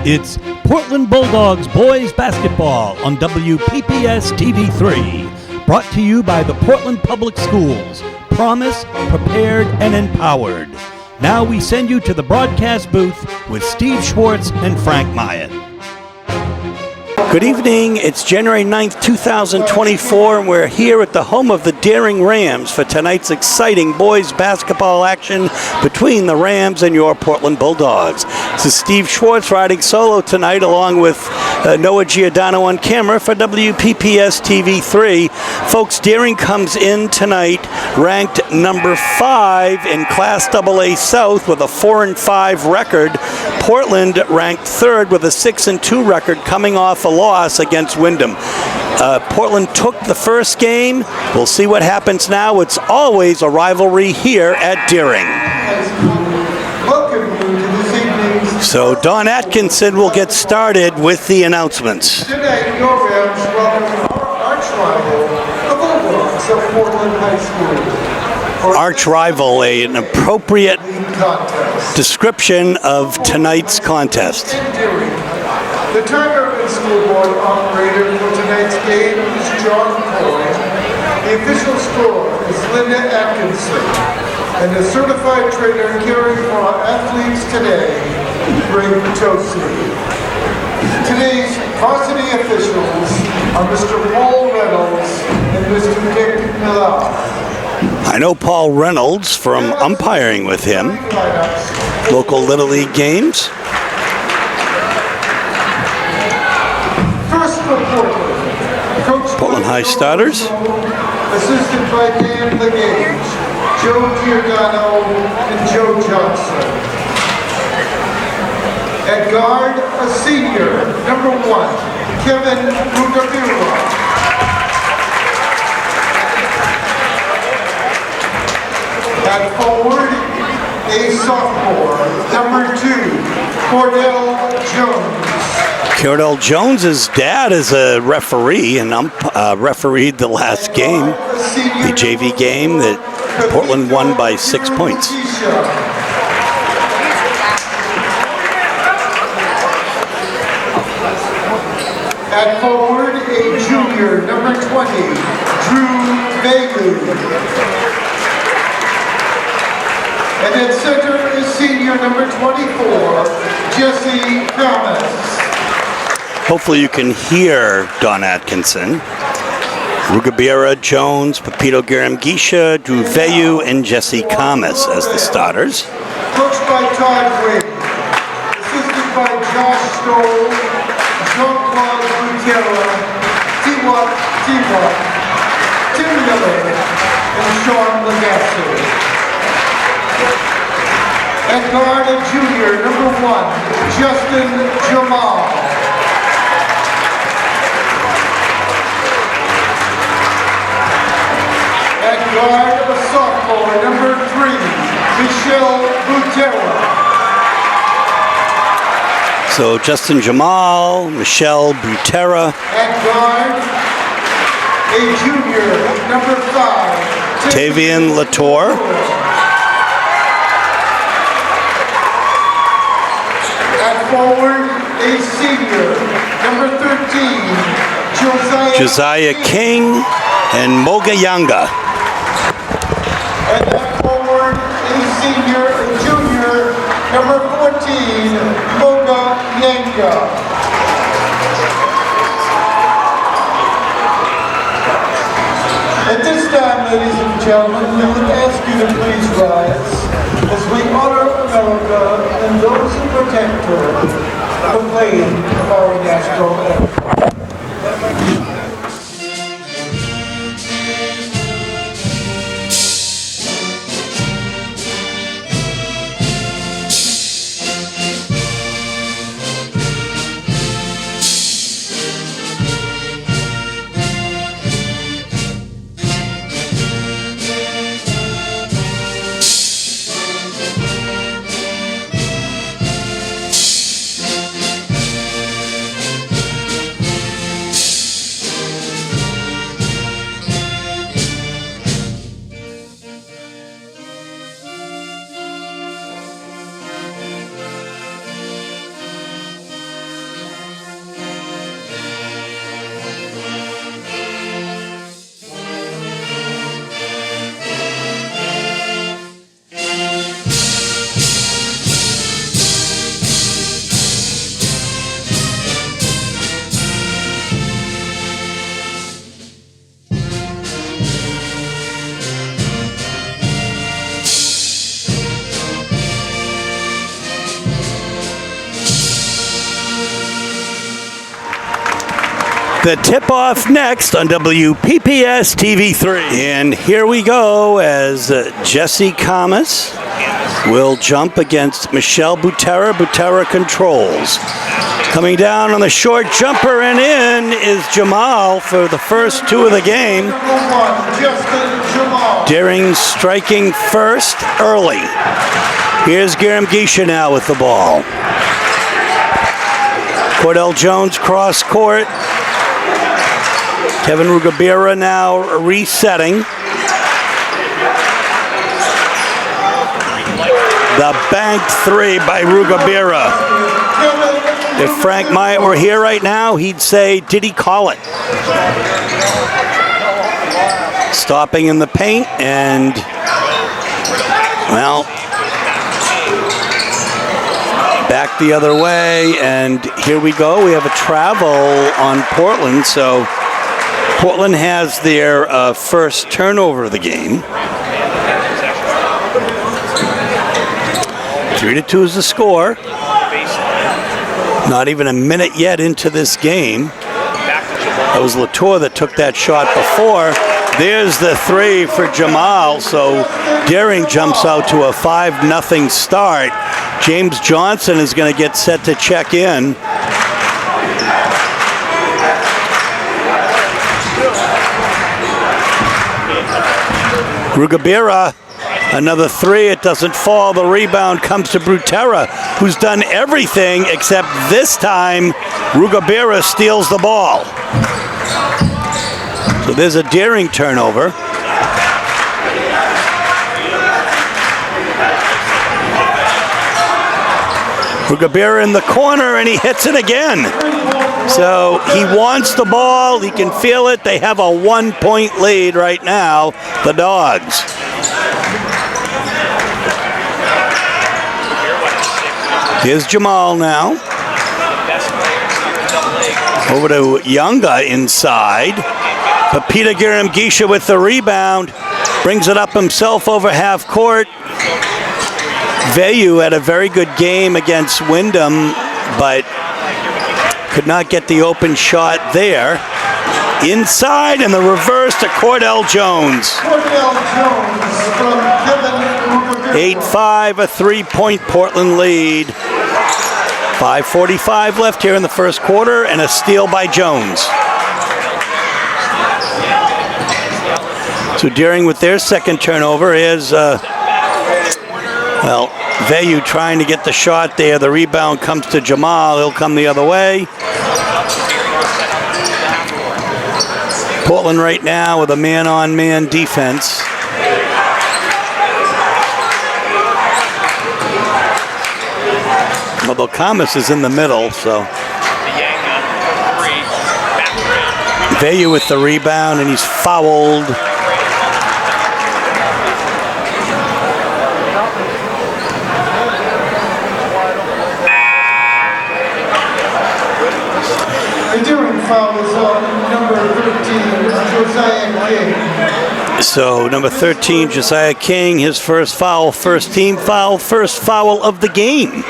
It's Portland Bulldogs boys basketball on WPPS TV3. Brought to you by the Portland Public Schools. Promise, prepared, and empowered. Now we send you to the broadcast booth with Steve Schwartz and Frank Myatt. Good evening. It's January 9th, 2024, and we're here at the home of the Daring Rams for tonight's exciting boys basketball action between the Rams and your Portland Bulldogs. This is Steve Schwartz riding solo tonight along with Noah Giordano on camera for WPPS TV3. Folks, Daring comes in tonight ranked number 5 in Class AA South with a 4-5 record. Portland ranked 3rd with a 6-2 record coming off a loss against Wyndham. Portland took the first game. We'll see what happens now. It's always a rivalry here at Daring. So Don Atkinson will get started with the announcements. Today, your Rams welcome our arch rival, the Bulldogs of Portland High School. Arch rival, an appropriate description of tonight's contest. The timer and school board operator for tonight's game is John Coyne. The official scorer is Linda Atkinson. And the certified trainer caring for our athletes today, Greg Tosi. Today's varsity officials are Mr. Paul Reynolds and Mr. Dick Millar. I know Paul Reynolds from umpiring with him. Local Little League games. First for Portland High starters. Assisted by Dan LeGage, Joe Giordano, and Joe Johnson. At guard, a senior, number 1, Kevin Rugabira. At forward, a sophomore, number 2, Cordell Jones. Cordell Jones's dad is a referee and refereed the last game, the JV game that Portland won by 6 points. At forward, a junior, number 20, Drew Bailey. And at center is senior number 24, Jesse Thomas. Hopefully you can hear Don Atkinson. Rugabira, Jones, Pepito Garam-Gisha, Drew Veyu, and Jesse Kamas as the starters. Coached by Todd Wade. Assisted by Josh Stoll, Jean-Claude Butera, Tiwa, Tim Miller, and Sean Legassi. At guard, a junior, number 1, Justin Jamal. At guard, a sophomore, number 3, Michelle Butera. So Justin Jamal, Michelle Butera. At guard, a junior, number 5, Tavian Latour. Forward, a senior, number 13, Josiah King and Moga Yanga. And that forward, a senior, a junior, number 14, Moga Yanga. At this time, ladies and gentlemen, we would ask you to please rise as we honor America and those who protect her, the playing of our national anthem. The tip-off next on WPPS TV3. And here we go as Jesse Kamas will jump against Michelle Butera. Butera controls. Coming down on the short jumper and in is Jamal for the first two of the game. Deering striking first early. Here's Garam-Gisha now with the ball. Cordell Jones cross court. Kevin Rugabira now resetting. The banked three by Rugabira. If Frank Myatt were here right now, he'd say, did he call it? Stopping in the paint and, well, back the other way, and here we go. We have a travel on Portland, so Portland has their first turnover of the game. 3-2 is the score. Not even a minute yet into this game. That was Latour that took that shot before. There's the three for Jamal, so Deering jumps out to a 5-0 start. James Johnson is going to get set to check in. Rugabira, another three, it doesn't fall. The rebound comes to Butera, who's done everything except this time Rugabira steals the ball. So there's a Deering turnover. Rugabira in the corner and he hits it again. So he wants the ball, he can feel it. They have a 1-point lead right now, the Dogs. Here's Jamal now. Over to Younga inside. But Peter Garam-Gisha with the rebound. Brings it up himself over half court. Vayu had a very good game against Wyndham, but could not get the open shot there. Inside and the reverse to Cordell Jones. Cordell Jones from Kevin Rugabira. 8-5, a 3-point Portland lead. 5:45 left here in the first quarter, and a steal by Jones. So Deering with their second turnover is, Vayu trying to get the shot there. The rebound comes to Jamal. He'll come the other way. Portland right now with a man-on-man defense. Although Kamas is in the middle, so. Vayu with the rebound, and he's fouled. The Deering foul is on number 13, Josiah King. So number 13, Josiah King, his first foul, first team foul, first foul of the game.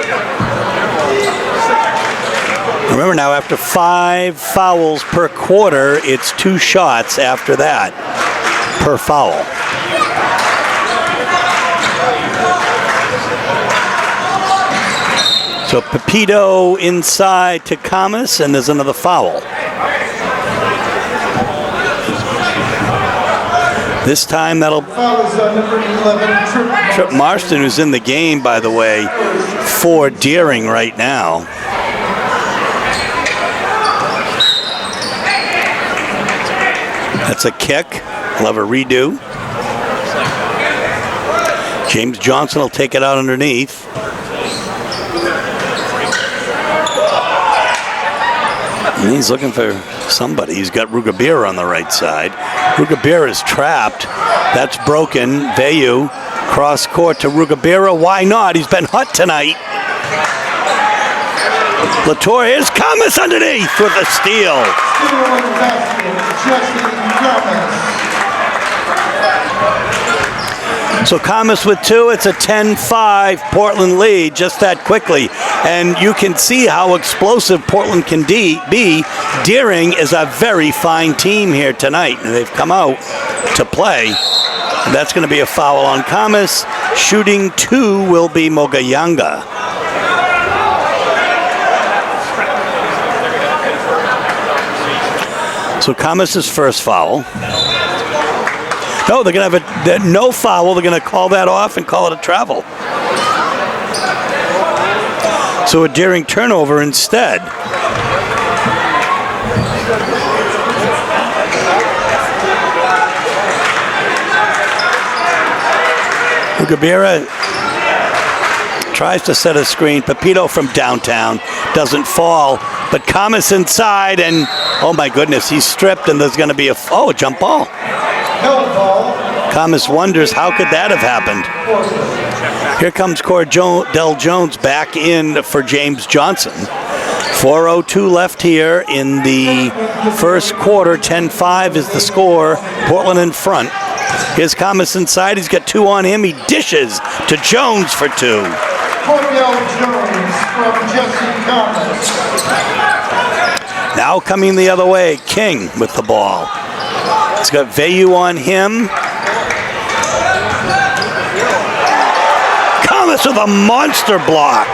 Remember now, after 5 fouls per quarter, it's 2 shots after that per foul. So Pepito inside to Kamas, and there's another foul. This time that'll Trip Marston, who's in the game, by the way, for Deering right now. That's a kick. He'll have a redo. James Johnson will take it out underneath. And he's looking for somebody. He's got Rugabira on the right side. Rugabira is trapped. That's broken. Vayu cross court to Rugabira. Why not? He's been hot tonight. Latour, here's Kamas underneath with a steal. So Commerce with 2, it's a 10-5 Portland lead just that quickly. And you can see how explosive Portland can be. Deering is a very fine team here tonight, and they've come out to play. And that's going to be a foul on Commerce. Shooting 2 will be Mogayanga. So Commerce's first foul. No, they're going to have no foul. They're going to call that off and call it a travel. So a Deering turnover instead. Ugabira tries to set a screen. Pepito from downtown doesn't fall, but Commerce inside, and oh my goodness, he's stripped, and there's going to be a jump ball. Commerce wonders how could that have happened. Here comes Cordell Jones back in for James Johnson. 4:02 left here in the first quarter. 10-5 is the score. Portland in front. Here's Commerce inside. He's got 2 on him. He dishes to Jones for 2. Cordell Jones from Jesse Commerce. Now coming the other way, King with the ball. He's got Vayu on him. Commerce with a monster block.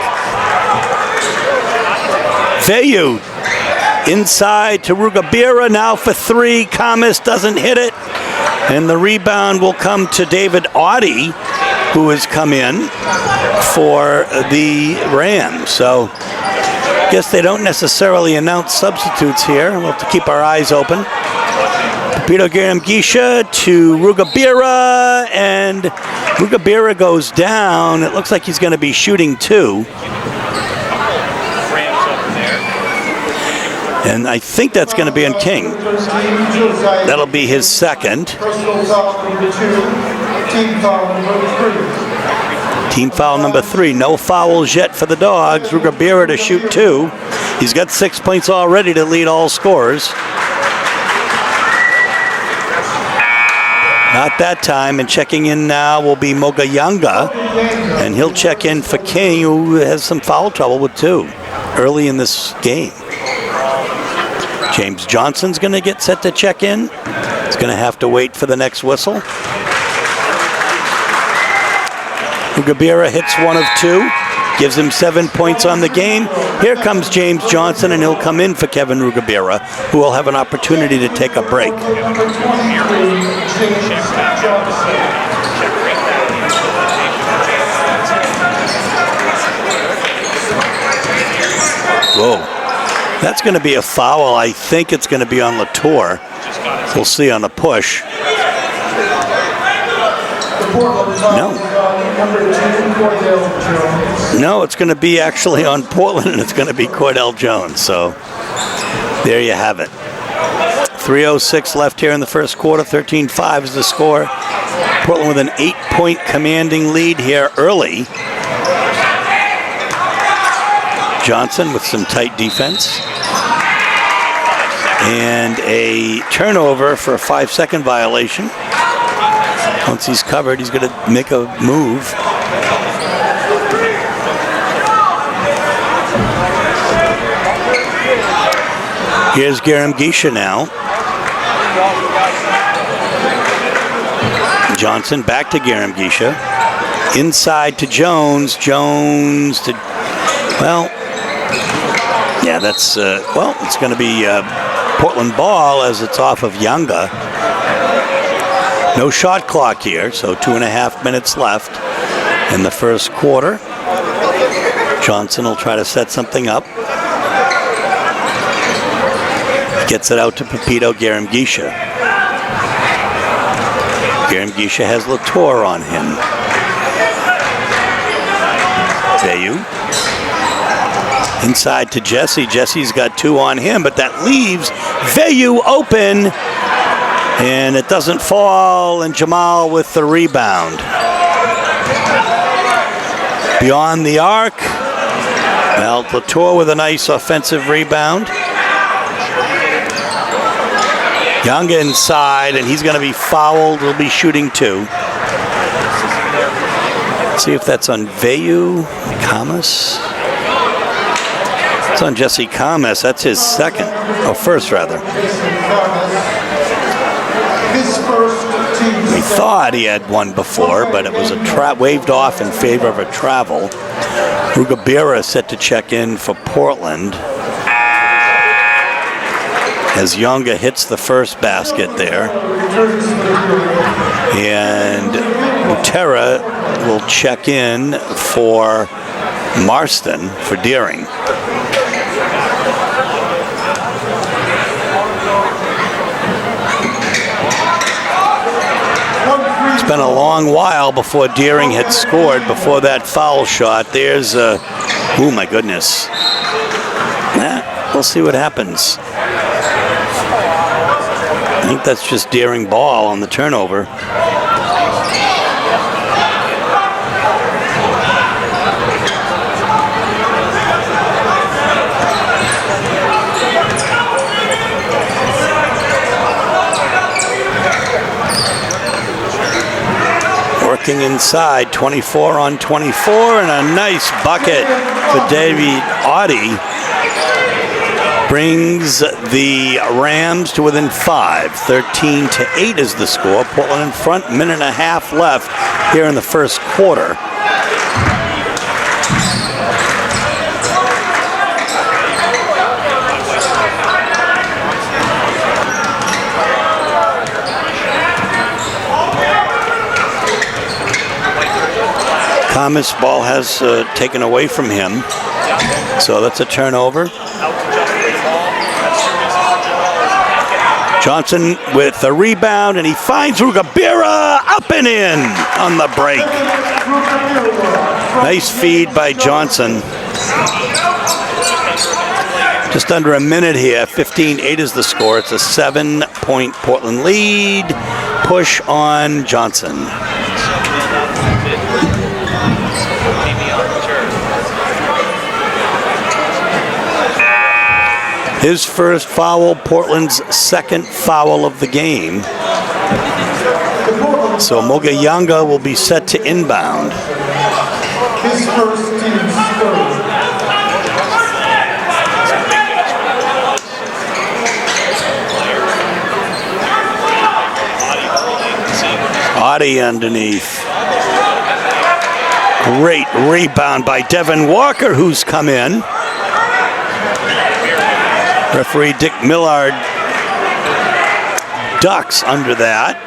Vayu inside to Rugabira now for 3. Commerce doesn't hit it. And the rebound will come to David Audie, who has come in for the Rams. So I guess they don't necessarily announce substitutes here. We'll have to keep our eyes open. Pepito Garamgisha to Rugabira, and Rugabira goes down. It looks like he's going to be shooting 2. And I think that's going to be on King. That'll be his second. Team foul number 3. No fouls yet for the Dogs. Rugabira to shoot 2. He's got 6 points already to lead all scorers. Not that time, and checking in now will be Mogayanga, and he'll check in for King, who has some foul trouble with 2 early in this game. James Johnson's going to get set to check in. He's going to have to wait for the next whistle. Rugabira hits 1 of 2, gives him 7 points on the game. Here comes James Johnson, and he'll come in for Kevin Rugabira, who will have an opportunity to take a break. Whoa. That's going to be a foul. I think it's going to be on Latour. We'll see on the push. No, it's going to be actually on Portland, and it's going to be Cordell Jones. So there you have it. 3:06 left here in the first quarter. 13-5 is the score. Portland with an 8-point commanding lead here early. Johnson with some tight defense. And a turnover for a 5-second violation. Once he's covered, he's going to make a move. Here's Garamgisha now. Johnson back to Garamgisha. Inside to Jones. Jones to, well, yeah, that's, it's going to be Portland ball as it's off of Yanga. No shot clock here, so 2.5 minutes left in the first quarter. Johnson will try to set something up. Gets it out to Pepito Garamgisha. Garamgisha has Latour on him. Vayu. Inside to Jesse. Jesse's got 2 on him, but that leaves Vayu open. And it doesn't fall, and Jamal with the rebound. Beyond the arc. Well, Latour with a nice offensive rebound. Young inside, and he's going to be fouled. He'll be shooting 2. See if that's on Vayu Kamas. It's on Jesse Kamas. That's his second. Oh, first, rather. We thought he had one before, but it was a waved off in favor of a travel. Rugabira set to check in for Portland. As Yonga hits the first basket there. And Butera will check in for Marston for Deering. It's been a long while before Deering had scored before that foul shot. There's oh my goodness. We'll see what happens. I think that's just Deering ball on the turnover. Working inside, 24 on 24, and a nice bucket for David Audie. Brings the Rams to within 5. 13-8 is the score. Portland in front, minute and a half left here in the first quarter. Thomas ball has taken away from him. So that's a turnover. Johnson with the rebound, and he finds Rugabira up and in on the break. Nice feed by Johnson. Just under a minute here. 15-8 is the score. It's a 7-point Portland lead. Push on Johnson. His first foul, Portland's second foul of the game. So Mogayanga will be set to inbound. His first team's third. Audie underneath. Great rebound by Devin Walker, who's come in. Referee Dick Millard ducks under that.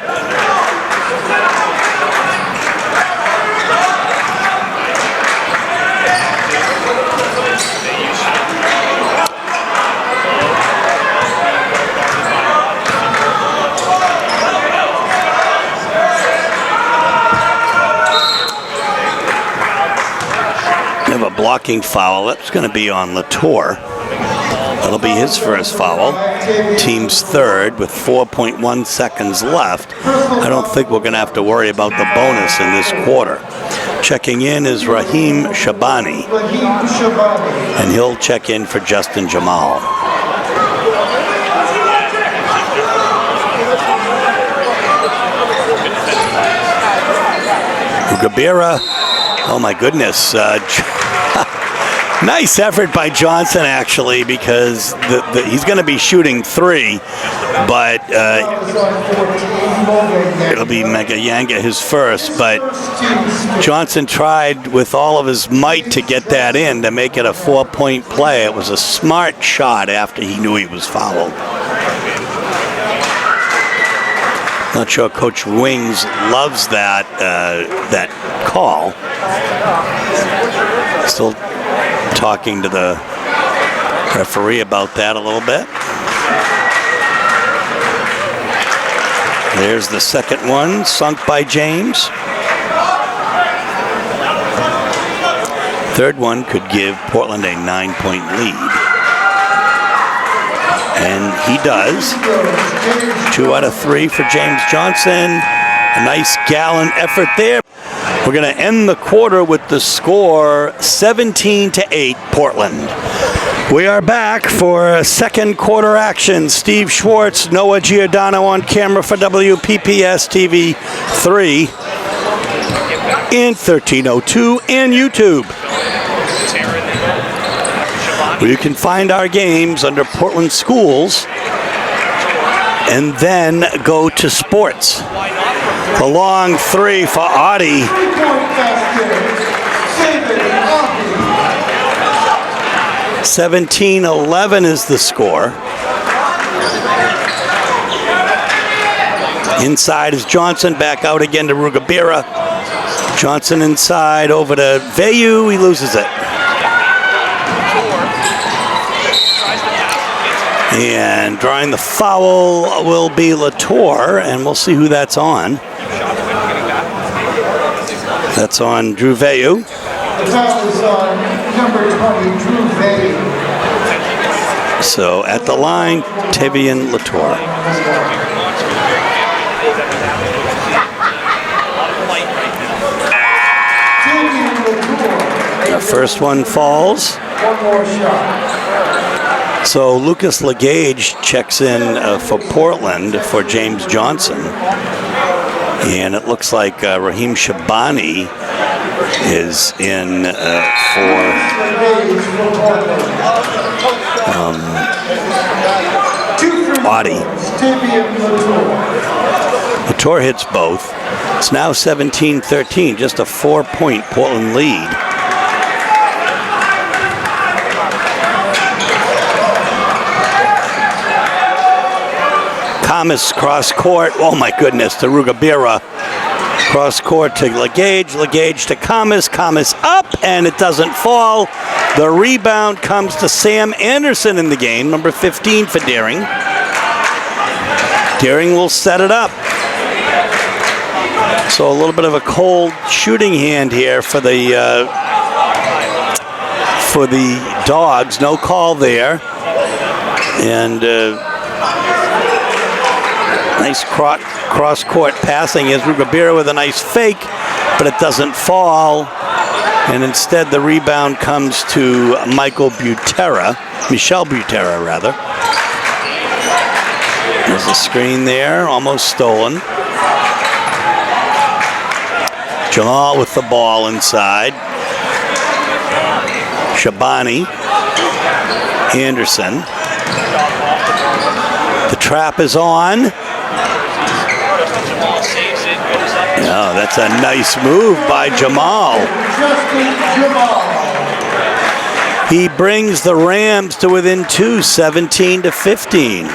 We have a blocking foul. That's going to be on Latour. That'll be his first foul. Team's third with 4.1 seconds left. I don't think we're going to have to worry about the bonus in this quarter. Checking in is Raheem Shabani. And he'll check in for Justin Jamal. Rugabira. Oh my goodness. Nice effort by Johnson, actually, because he's going to be shooting three, but it'll be Mogayanga his first. But Johnson tried with all of his might to get that in to make it a 4-point play. It was a smart shot after he knew he was fouled. Not sure Coach Wings loves that call. Still talking to the referee about that a little bit. There's the second one, sunk by James. Third one could give Portland a 9-point lead. And he does. 2 out of 3 for James Johnson. A nice gallant effort there. We're going to end the quarter with the score 17-8 Portland. We are back for second quarter action. Steve Schwartz, Noah Giordano on camera for WPPS TV 3. and 1302 and YouTube. Where you can find our games under Portland Schools and then go to sports. The long three for Audie. 17-11 is the score. Inside is Johnson, back out again to Rugabira. Johnson inside over to Vayu, he loses it. And drawing the foul will be Latour, and we'll see who that's on. That's on Drew Vayu. The foul is on number 20, Drew Vayu. So at the line, Tavian Latour. The first one falls. One more shot. So Lucas Legage checks in for Portland for James Johnson. And it looks like Raheem Shabani is in for Audie. Latour hits both. It's now 17-13, just a 4-point Portland lead. Thomas cross court, oh my goodness, to Rugabira. Cross court to Legage, Legage to Kamas, Kamas up, and it doesn't fall. The rebound comes to Sam Anderson in the game, number 15 for Deering. Deering will set it up. So a little bit of a cold shooting hand here for the Dogs. No call there, and nice cross-court passing is Rugabira with a nice fake, but it doesn't fall. And instead, the rebound comes to Michel Butera, rather. There's a screen there, almost stolen. Jamal with the ball inside. Shabani. Anderson. The trap is on. Oh, that's a nice move by Jamal. He brings the Rams to within 2, 17-15.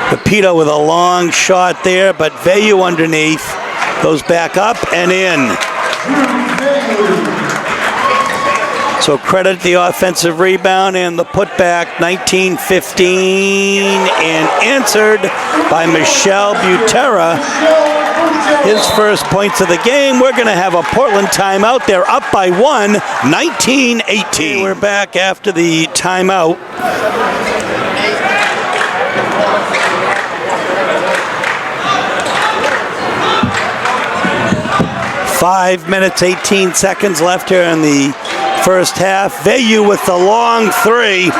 Pepito with a long shot there, but Vayu underneath goes back up and in. So credit the offensive rebound and the putback, 19-15, and answered by Michel Butera. His first points of the game. We're going to have a Portland timeout. They're up by 1, 19-18. We're back after the timeout. Five minutes, 18 seconds left here in the first half. Vayu with the long three.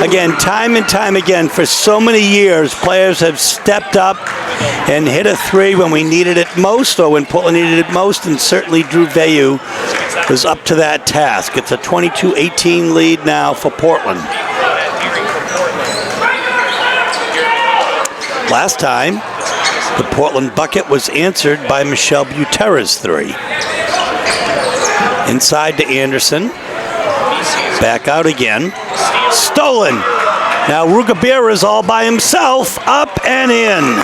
Again, time and time again, for so many years, players have stepped up and hit a three when we needed it most, or when Portland needed it most, and certainly Drew Vayu was up to that task. It's a 22-18 lead now for Portland. Last time, the Portland bucket was answered by Michel Butera's three. Inside to Anderson. Back out again. Stolen. Now Rugabira is all by himself. Up and in.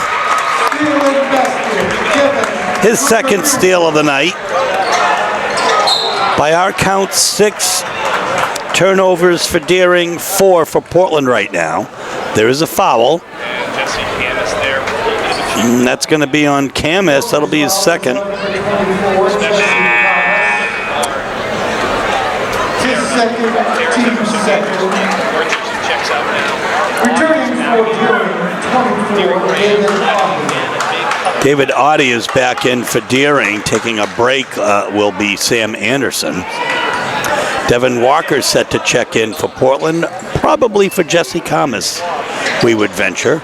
His second steal of the night. By our count, 6 turnovers for Deering, 4 for Portland right now. There is a foul. And that's going to be on Camus. That'll be his second. David Audie is back in for Deering. Taking a break will be Sam Anderson. Devin Walker set to check in for Portland, probably for Jesse Camus, we would venture.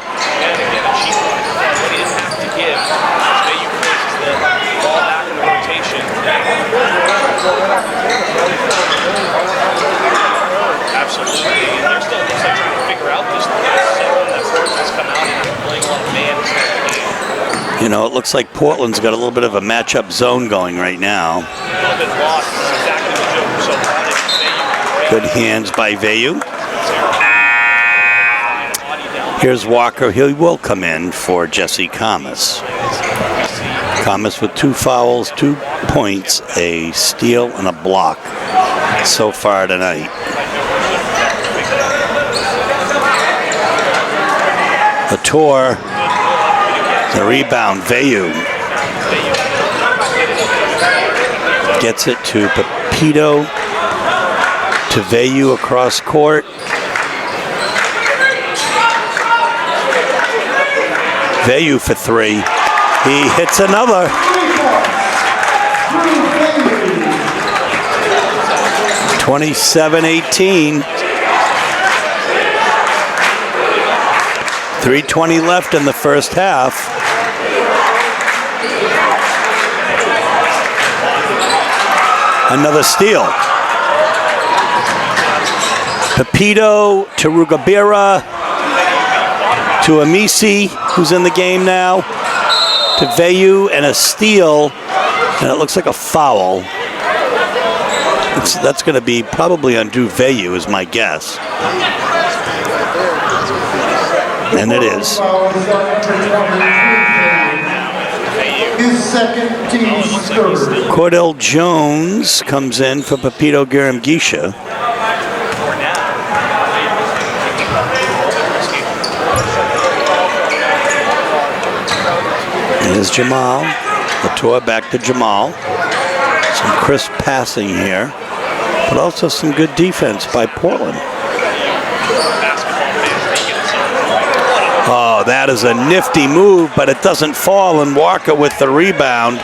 Absolutely. And they're still looks like trying to figure out this zone that Portland's come out and playing a lot of man game. You know, it looks like Portland's got a little bit of a matchup zone going right now. A little bit lost. This is exactly what Joe Russo wanted. Good hands by Vayu. Here's Walker. He will come in for Jesse Kamas. Kamas with 2 fouls, 2 points, a steal, and a block so far tonight. Latour, the rebound. Vayu gets it to Pepito, to Vayu across court. Vayu for 3. He hits another. 27-18. 3:20 left in the first half. Another steal. Pepito to Rugabira, to Amisi, who's in the game now, to Vayu, and a steal, and it looks like a foul. That's going to be probably undue Vayu, is my guess. And it is. His second, team's third. Cordell Jones comes in for Pepito Garamgisha. Here's Jamal. Latour back to Jamal. Some crisp passing here, but also some good defense by Portland. Oh, that is a nifty move, but it doesn't fall, and Walker with the rebound.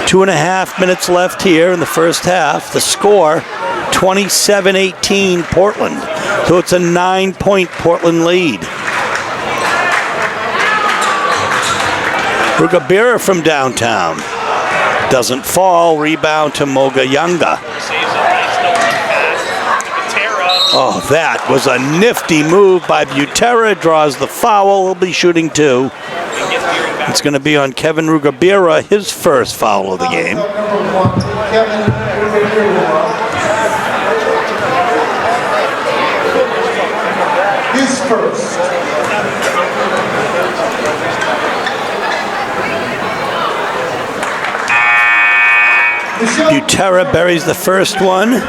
2.5 minutes left here in the first half. The score, 27-18 Portland. So it's a 9-point Portland lead. Rugabira from downtown. Doesn't fall. Rebound to Moga Yanga. Oh, that was a nifty move by Butera. Draws the foul. He'll be shooting 2. It's going to be on Kevin Rugabira, his first foul of the game. His first. Butera buries the first one.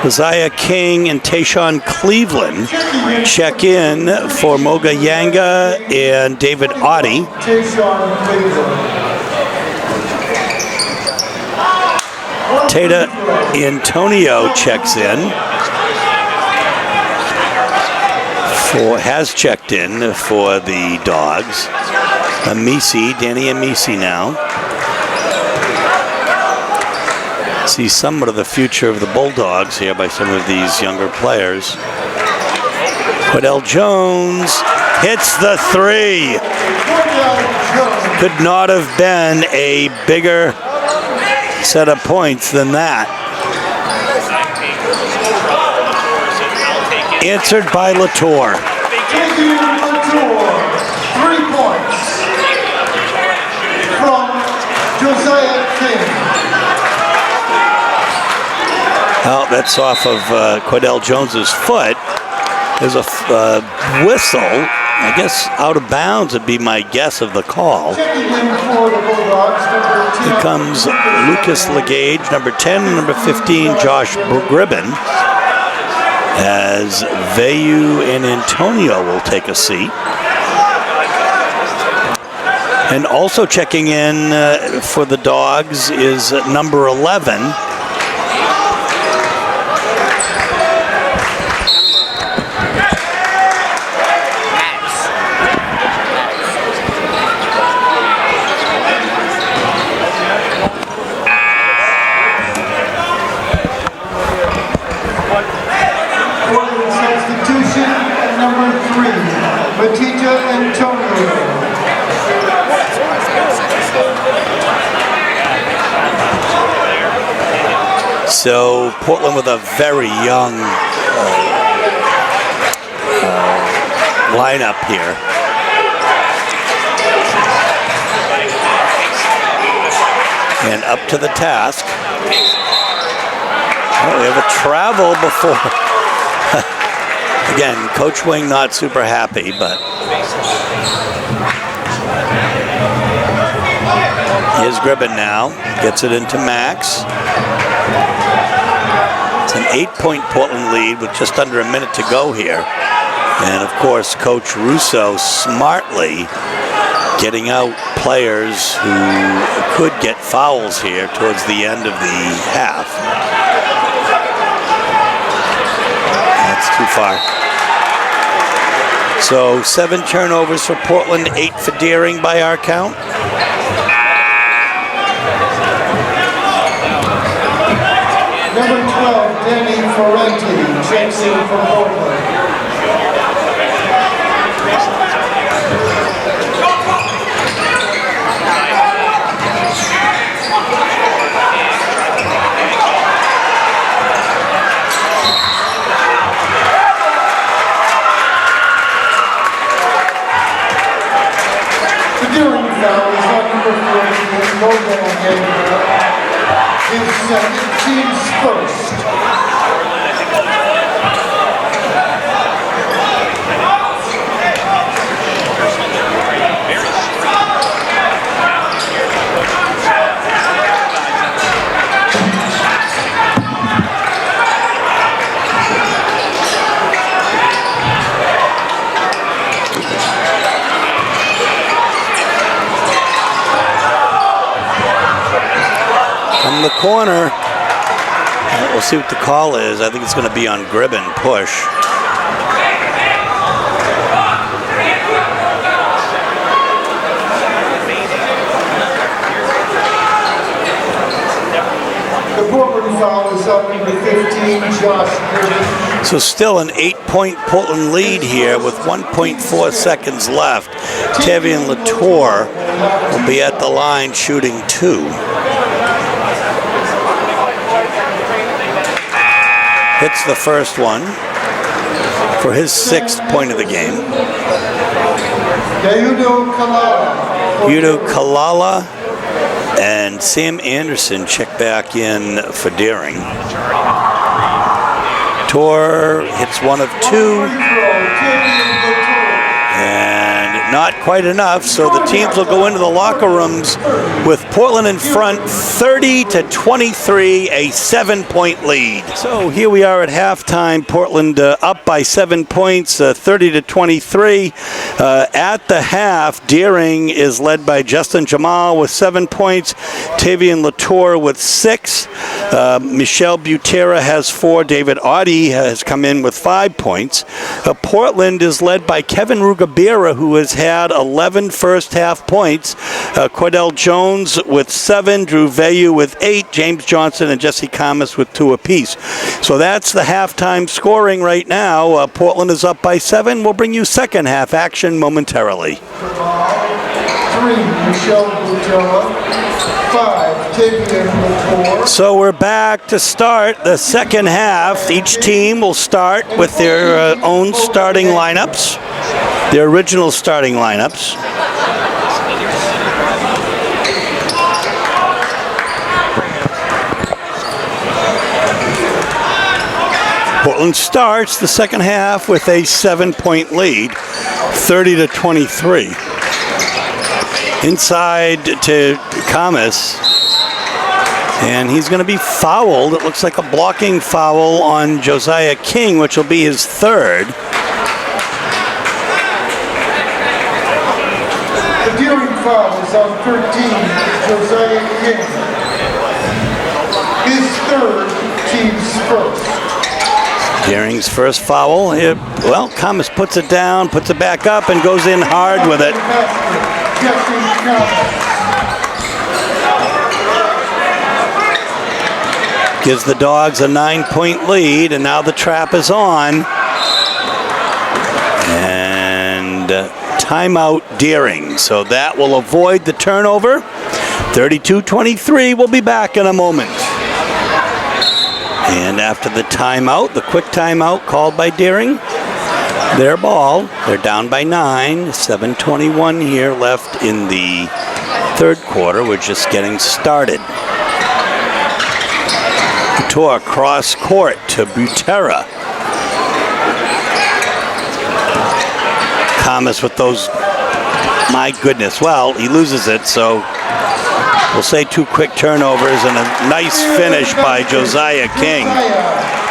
Isaiah King and Tayshawn Cleveland check in for Moga Yanga and David Audie. Tata Antonio checks in. Has checked in for the Dogs. Danny Amisi now. See somewhat of the future of the Bulldogs here by some of these younger players. Cordell Jones hits the 3. Could not have been a bigger set of points than that. Answered by Latour. 3 points from Josiah King. Oh, that's off of Cordell Jones's foot. There's a whistle. I guess out of bounds would be my guess of the call. Here comes Lucas Legage, number 10, and number 15, Josh Gribben, as Vayu and Antonio will take a seat. And also checking in for the Dogs is number 11, So Portland with a very young lineup here. And up to the task. Oh, we have a travel before. Again, Coach Wing not super happy, but here's Gribben now. Gets it into Max. It's an 8-point Portland lead with just under a minute to go here. And of course, Coach Russo smartly getting out players who could get fouls here towards the end of the half. That's too far. So 7 turnovers for Portland, 8 for Deering by our count. Number 12, Danny Ferrenti, checks in for Portland. The Deering foul is on number 14, Logan. His second, team's first. From the corner, we'll see what the call is. I think it's going to be on Gribben push. The Portland foul is on number 15, Josh Gribben. So still an 8-point Portland lead here with 1.4 seconds left. Tavian Latour will be at the line shooting 2. Hits the first one for his 6th point of the game. Udo Kalala and Sam Anderson check back in for Deering. Tor hits 1 of 2. And not quite enough, so the teams will go into the locker rooms with Portland in front 30-23, a 7-point lead. So here we are at halftime. Portland up by 7 points, 30-23. At the half, Deering is led by Justin Jamal with 7 points, Tavian Latour with 6. Michelle Butera has 4. David Audie has come in with 5 points. Portland is led by Kevin Rugabira, who has had 11 first-half points. Cordell Jones with 7, Drew Veyu with 8, James Johnson and Jesse Kamas with 2 apiece. So that's the halftime scoring right now. Portland is up by 7. We'll bring you second-half action momentarily. 3, Michelle Butera. 5, Tavian Latour. So we're back to start the second half. Each team will start with their own starting lineups, their original starting lineups. Portland starts the second half with a 7-point lead, 30-23. Inside to Kamas, and he's going to be fouled. It looks like a blocking foul on Josiah King, which will be his 3rd. The Deering foul is on 13, Josiah King. His 3rd, team's first. Deering's first foul. Well, Kamas puts it down, puts it back up, and goes in hard with it. Gives the Dogs a 9-point lead, and now the trap is on. And timeout Deering. So that will avoid the turnover. 32-23. We'll be back in a moment. And after the timeout, the quick timeout called by Deering, their ball. They're down by 9. 7:21 here left in the third quarter. We're just getting started. Tour cross court to Butera. Thomas with those, my goodness. Well, he loses it, so we'll say 2 quick turnovers and a nice finish by Josiah King.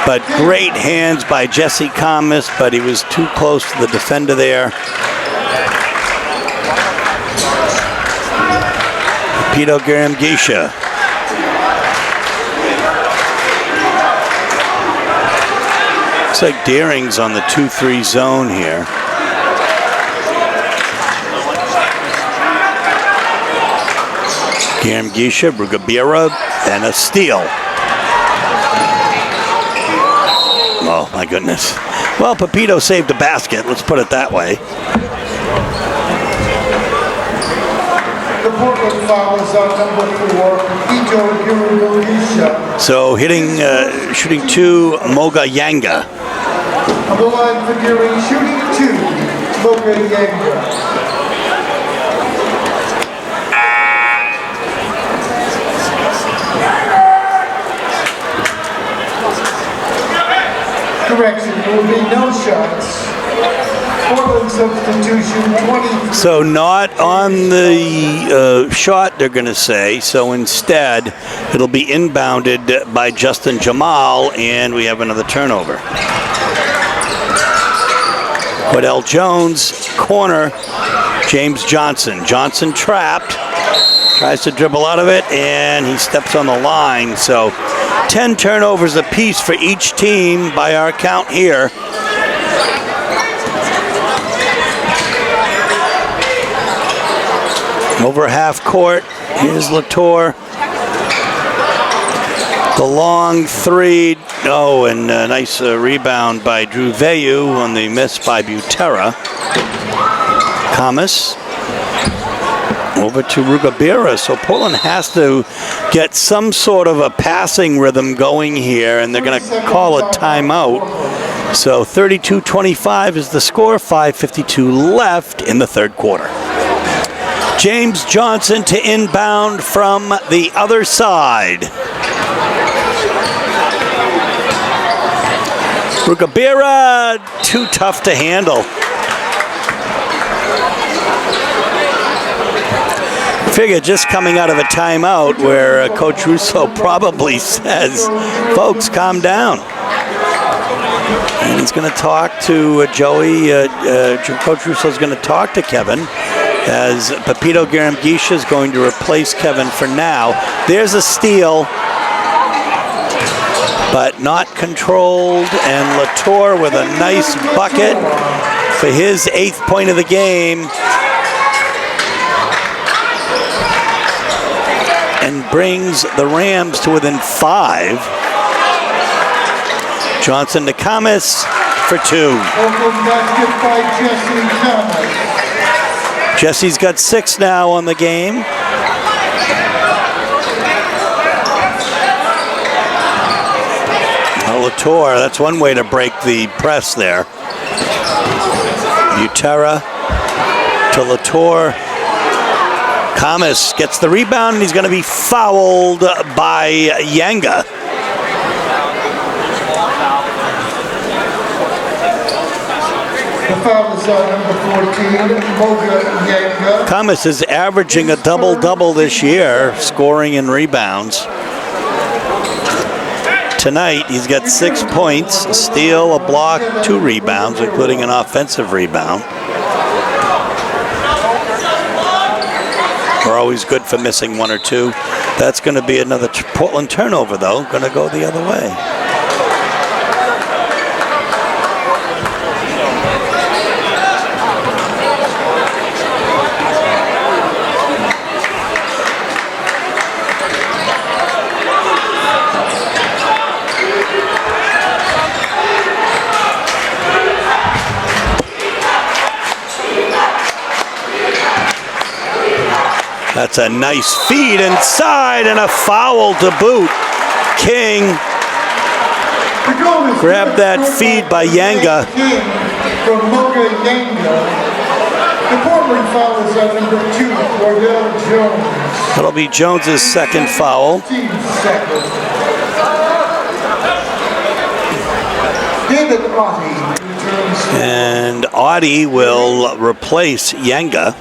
But great hands by Jesse Thomas, but he was too close to the defender there. Pito Garamgisha. Looks like Deering's on the 2-3 zone here. Garamgisha, Brugabira, and a steal. Oh, my goodness. Well, Pepito saved a basket, let's put it that way. The Portland foul is on number 4, Pepito Garamgisha. So hitting, shooting 2, Moga Yanga. On the line for Deering, shooting 2, Moga Yanga. Correction, there will be no shots. Portland substitution 20. So not on the shot, they're going to say. So instead, it'll be inbounded by Justin Jamal, and we have another turnover. Cordell Jones, corner, James Johnson. Johnson trapped, tries to dribble out of it, and he steps on the line. So 10 turnovers apiece for each team by our count here. Over half court, here's Latour. The long 3, and a nice rebound by Drew Veyu on the miss by Butera. Thomas over to Rugabira. So Portland has to get some sort of a passing rhythm going here, and they're going to call a timeout. So 32-25 is the score, 5:52 left in the third quarter. James Johnson to inbound from the other side. Rugabira, too tough to handle. Figure just coming out of a timeout where Coach Russo probably says, folks, calm down. And he's going to talk to Joey. Coach Russo's going to talk to Kevin, as Pepito Garamgisha is going to replace Kevin for now. There's a steal, but not controlled, and Latour with a nice bucket for his 8th point of the game, and brings the Rams to within 5. Johnson to Kamas for 2. Jesse's got 6 now on the game. Latour, that's one way to break the press there. Butera to Latour. Kamas gets the rebound, and he's going to be fouled by Yanga. The foul is on number 14, Moga Yanga. Kamas is averaging a double-double this year, scoring and rebounds. Tonight, he's got 6 points, a steal, a block, 2 rebounds, including an offensive rebound. We're always good for missing 1 or 2. That's going to be another Portland turnover, though. Going to go the other way. That's a nice feed inside, and a foul to boot. King Grab that feed by Yanga. From Moga Yanga. The Portland foul is at number 2, Cordell Jones. That'll be Jones's second foul. David Otte returns. And Otte will replace Yanga.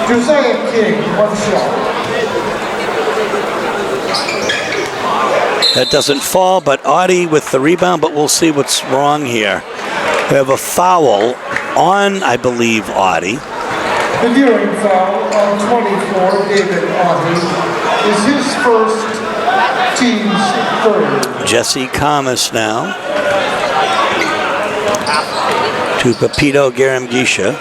Josiah King, 1 shot. That doesn't fall, but Otte with the rebound, but we'll see what's wrong here. We have a foul on, I believe, Otte. The nearing foul on 24, David Otte, is his first, team's third. Jesse Kamas now to Pepito Garamgisha.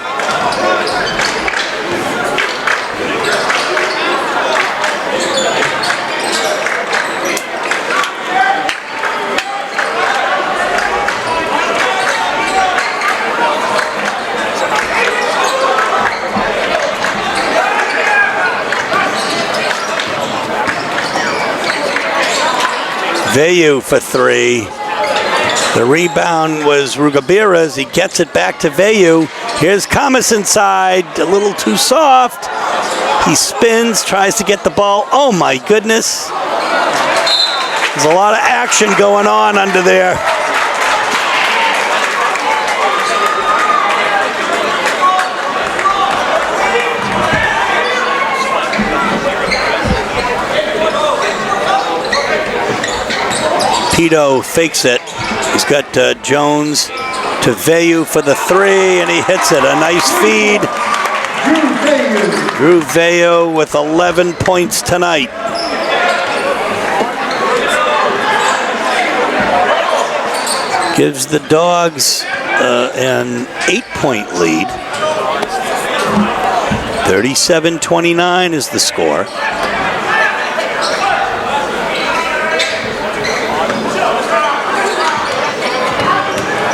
Veyu for 3. The rebound was Rugabira's. He gets it back to Veyu. Here's Kamas inside, a little too soft. He spins, tries to get the ball. Oh my goodness. There's a lot of action going on under there. Pito fakes it. He's got Jones to Veyu for the 3, and he hits it. A nice feed. Drew Veyu with 11 points tonight. Gives the Dogs an 8-point lead. 37-29 is the score.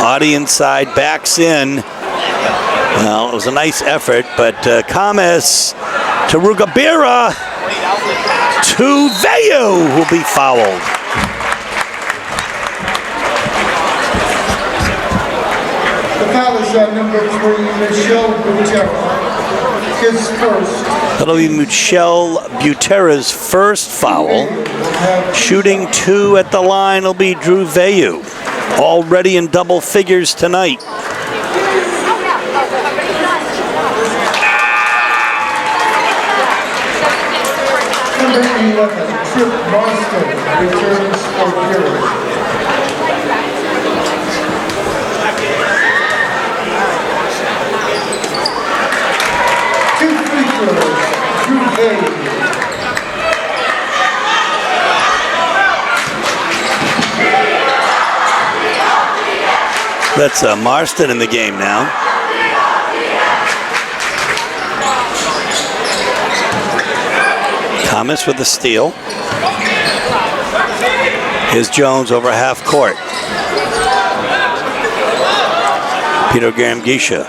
Otte inside, backs in. Well, it was a nice effort, but Kamas to Rugabira to Veyu, who'll be fouled. The foul is at number 3, Michelle Butera. His first. That'll be Michelle Butera's first foul. Shooting 2 at the line will be Drew Veyu. Already in double figures tonight. Number 11, Trip Marston returns for Purity. Two free throws, Drew Veyu. That's Marston in the game now. Thomas with the steal. Here's Jones over half court. Peter Garamgisha.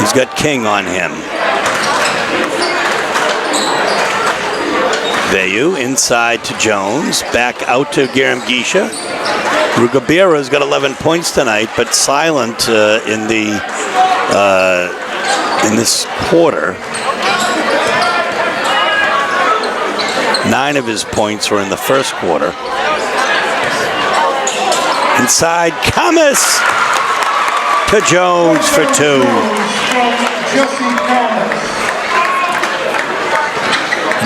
He's got King on him. Veyu inside to Jones. Back out to Garamgisha. Rugabira's got 11 points tonight, but silent in this quarter. 9 of his points were in the first quarter. Inside, Kamas to Jones for 2.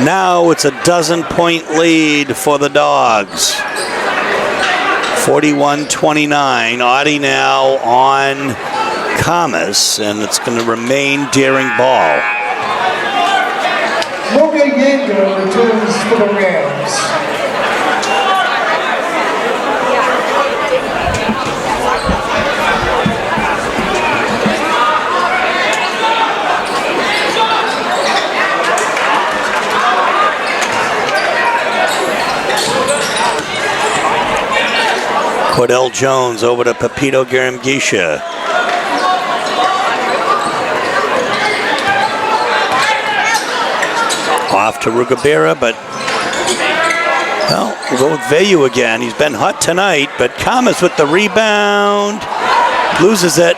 Now it's a 12-point lead for the Dogs. 41-29. Otte now on Kamas, and it's going to remain Deering ball. Moga Yanga returns for the Rams. Cordell Jones over to Pepito Garamgisha. Off to Rugabira, but Well, we'll go with Vayu again. He's been hot tonight, but Kamas with the rebound. Loses it.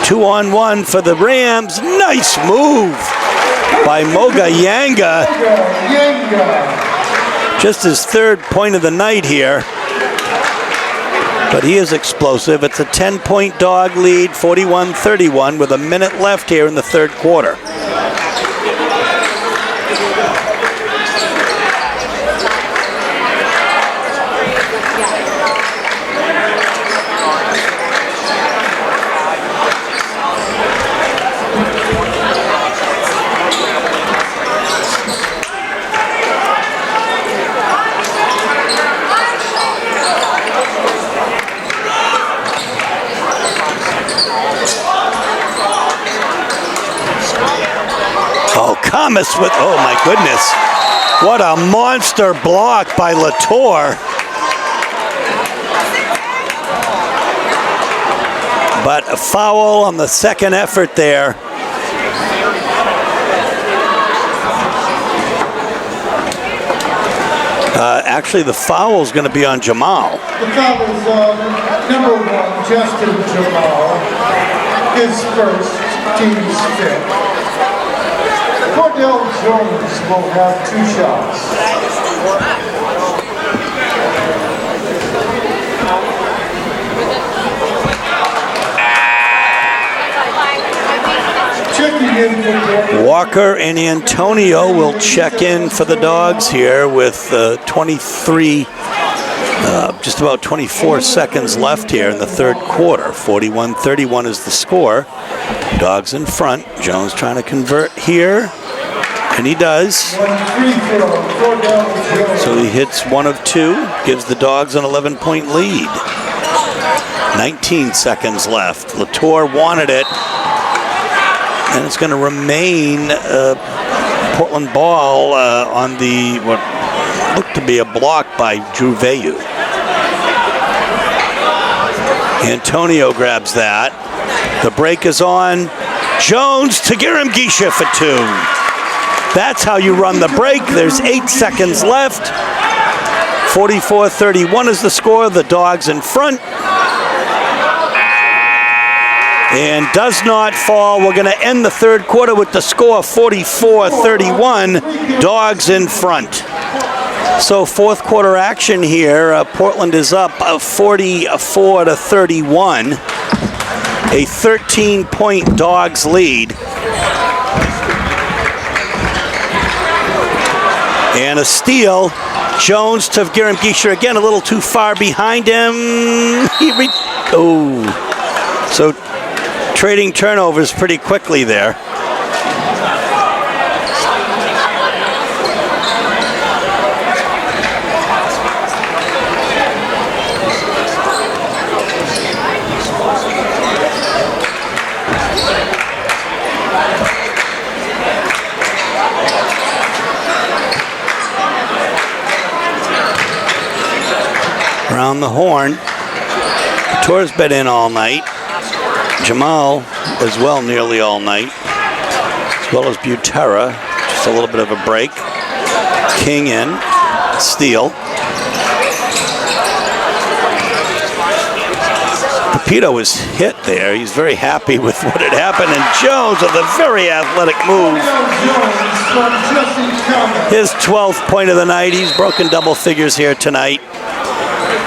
2-on-1 for the Rams. Nice move by Moga Yanga. Just his third point of the night here. But he is explosive. It's a 10-point dog lead, 41-31, with a minute left here in the third quarter. Thomas with, oh my goodness, what a monster block by Latour. But a foul on the second effort there. Actually, the foul is going to be on Jamal. The foul is number 1, Justin Jamal. His first, team's fifth. Cordell Jones will have 2 shots. Walker and Antonio will check in for the Dogs here with 23, just about 24 seconds left here in the third quarter. 41-31 is the score. Dogs in front. Jones trying to convert here, and he does. So he hits 1 of 2, gives the Dogs an 11-point lead. 19 seconds left. Latour wanted it. And it's going to remain Portland ball on the what looked to be a block by Drew Vayu. Antonio grabs that. The break is on. Jones to Giram Gisha for 2. That's how you run the break. There's 8 seconds left. 44-31 is the score. The Dogs in front. And does not fall. We're going to end the third quarter with the score 44-31. Dogs in front. So fourth quarter action here. Portland is up 44-31. A 13-point Dogs lead. And a steal. Jones to Giram Gisha again, a little too far behind him. So trading turnovers pretty quickly there. Around the horn. Latour's been in all night. Jamal as well, nearly all night, as well as Butera. Just a little bit of a break. King in, steal. Pepito was hit there. He's very happy with what had happened. And Jones with a very athletic move. His 12th point of the night. He's broken double figures here tonight.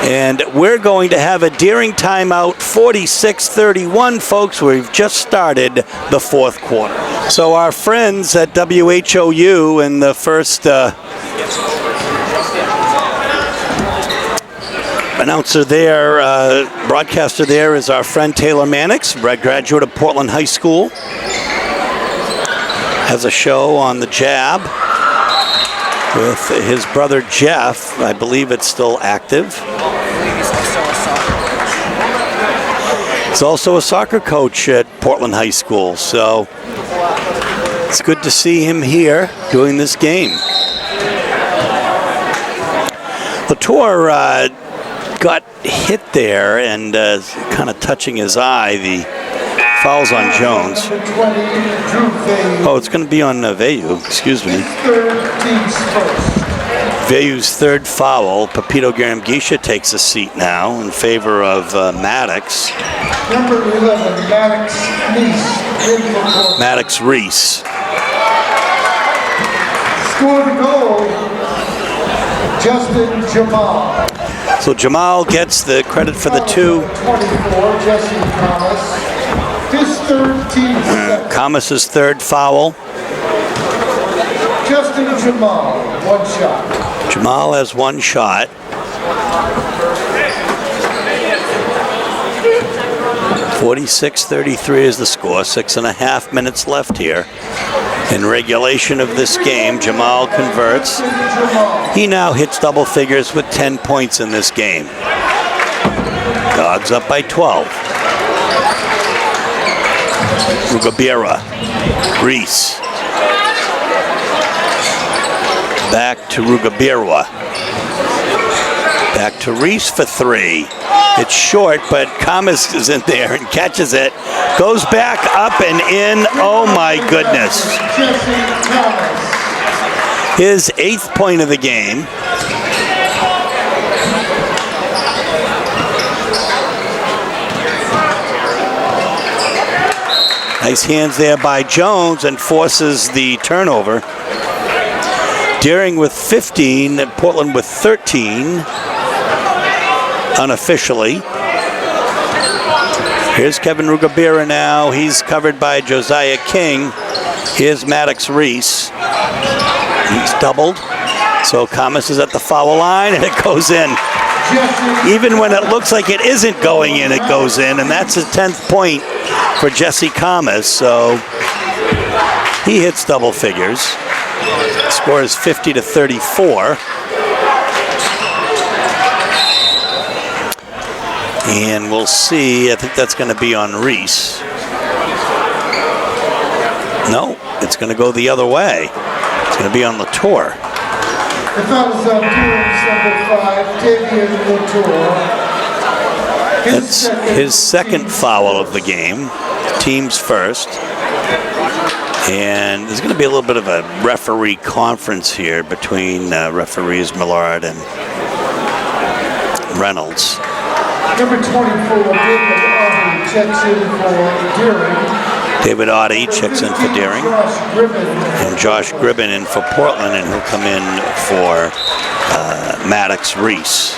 And we're going to have a Deering timeout, 46-31, folks. We've just started the fourth quarter. So our friends at WHOU and the first announcer there, broadcaster there is our friend Taylor Mannix, graduate of Portland High School. Has a show on the Jab with his brother Jeff. I believe it's still active. He's also a soccer coach at Portland High School, so it's good to see him here doing this game. Latour got hit there and kind of touching his eye. The foul's on Jones. Oh, it's going to be on Vayu, excuse me. Vayu's third foul. Pepito Garamgisha takes a seat now in favor of Maddox. Number 11, Maddox Reese. Scored the goal, Justin Jamal. So Jamal gets the credit for the 2. 24, Jesse Thomas. His third team second. Thomas's third foul. Justin Jamal, 1 shot. Jamal has 1 shot. (46-33) is the score. 6.5 minutes left here. In regulation of this game, Jamal converts. He now hits double figures with 10 points in this game. Dogs up by 12. Rugabira. Reese. Back to Rugabira. Back to Reese for 3. It's short, but Kamas is in there and catches it. Goes back up and in. Oh my goodness. His 8th point of the game. Nice hands there by Jones and forces the turnover. Deering with 15, Portland with 13, unofficially. Here's Kevin Rugabira now. He's covered by Josiah King. Here's Maddox Reese. He's doubled. So Kamas is at the foul line and it goes in. Even when it looks like it isn't going in, it goes in. And that's his 10th point for Jesse Kamas. So he hits double figures. Score is 50-34. And we'll see. I think that's going to be on Reese. No, it's going to go the other way. It's going to be on Latour. The foul is on Deering's number 5, Davian Latour. That's his second foul of the game. Team's first. And there's going to be a little bit of a referee conference here between referees Millard and Reynolds. Number 24, David Audie checks in for Deering. David Audie checks in for Deering. And Josh Gribben in for Portland, and he'll come in for Maddox Reese.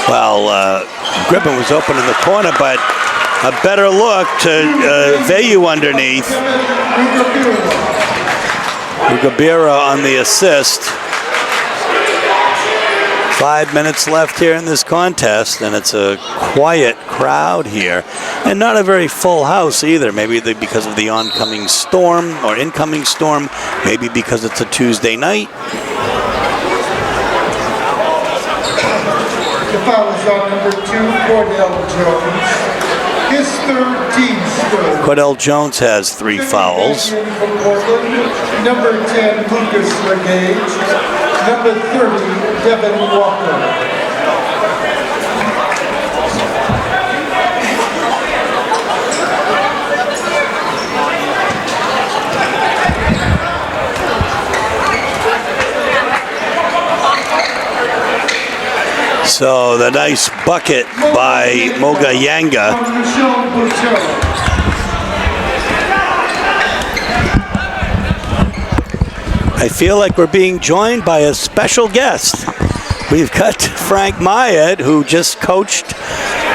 Well, Gribben was open in the corner, but a better look to Vayu underneath. Rugabira on the assist. 5 minutes left here in this contest, and it's a quiet crowd here. And not a very full house either. Maybe because of the oncoming storm or incoming storm. Maybe because it's a Tuesday night. The foul is on number 2, Cordell Jones. His third, team's third. Cordell Jones has 3 fouls. Number 10, Lucas Legage. Number 30, Devin Walker. So the nice bucket by Moga Yanga. I feel like we're being joined by a special guest. We've got Frank Myatt, who just coached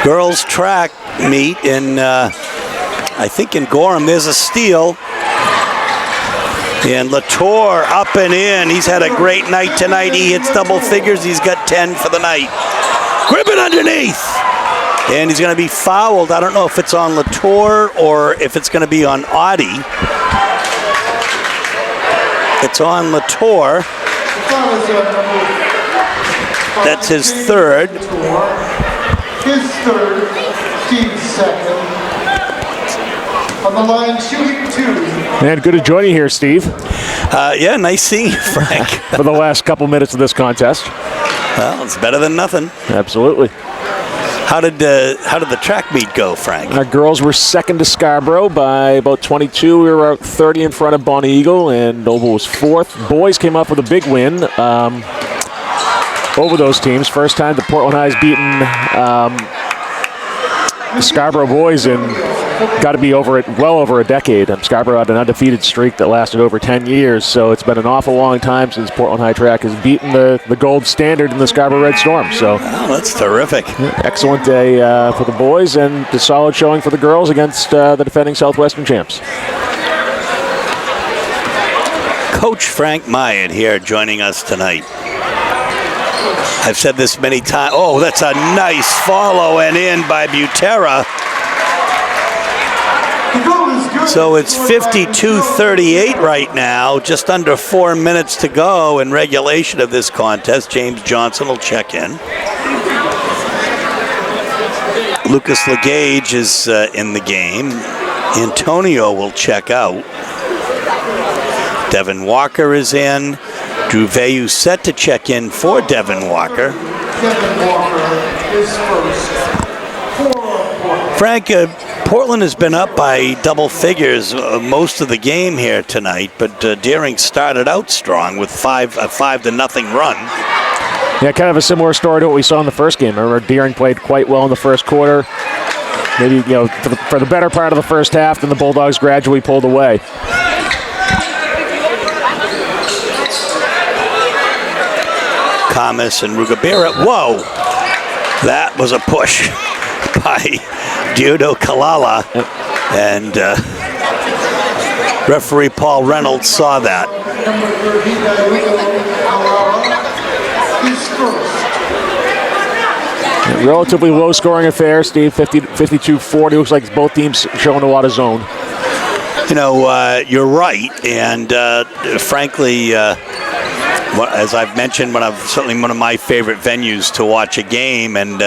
girls track meet in, I think in Gorham. There's a steal. And Latour up and in. He's had a great night tonight. He hits double figures. He's got 10 for the night. Gribben underneath. And he's going to be fouled. I don't know if it's on Latour or if it's going to be on Audie. It's on Latour. That's his third. His third, team's second. On the line, shooting 2. Man, good to join you here, Steve. Yeah, nice seeing you, Frank. For the last couple minutes of this contest. Well, it's better than nothing. Absolutely. How did the track meet go, Frank? Our girls were second to Scarborough by about 22. We were out 30 in front of Bonnie Eagle, and Noble was fourth. Boys came up with a big win over those teams. First time the Portland High's beaten the Scarborough boys in got to be well over a decade. Scarborough had an undefeated streak that lasted over 10 years, so it's been an awful long time since Portland High Track has beaten the gold standard in the Scarborough Red Storm. So that's terrific. Excellent day for the boys, and a solid showing for the girls against the defending Southwestern champs. Coach Frank Myatt here joining us tonight. I've said this many times. Oh, that's a nice follow and in by Butera. So it's 52-38 right now, just under 4 minutes to go in regulation of this contest. James Johnson will check in. Lucas Legage is in the game. Antonio will check out. Devin Walker is in. Drew Veyu set to check in for Devin Walker. Devin Walker is first. Frank, Portland has been up by double figures most of the game here tonight, but Deering started out strong with a 5-0 run. Yeah, kind of a similar story to what we saw in the first game. I remember Deering played quite well in the first quarter. Maybe, for the better part of the first half, then the Bulldogs gradually pulled away. Kamas and Rugabira. Whoa! That was a push by Diodo Kalala. And referee Paul Reynolds saw that. Relatively low-scoring affair, Steve. 52-40. Looks like both teams showing a lot of zone. You're right. And frankly, as I've mentioned, certainly one of my favorite venues to watch a game, and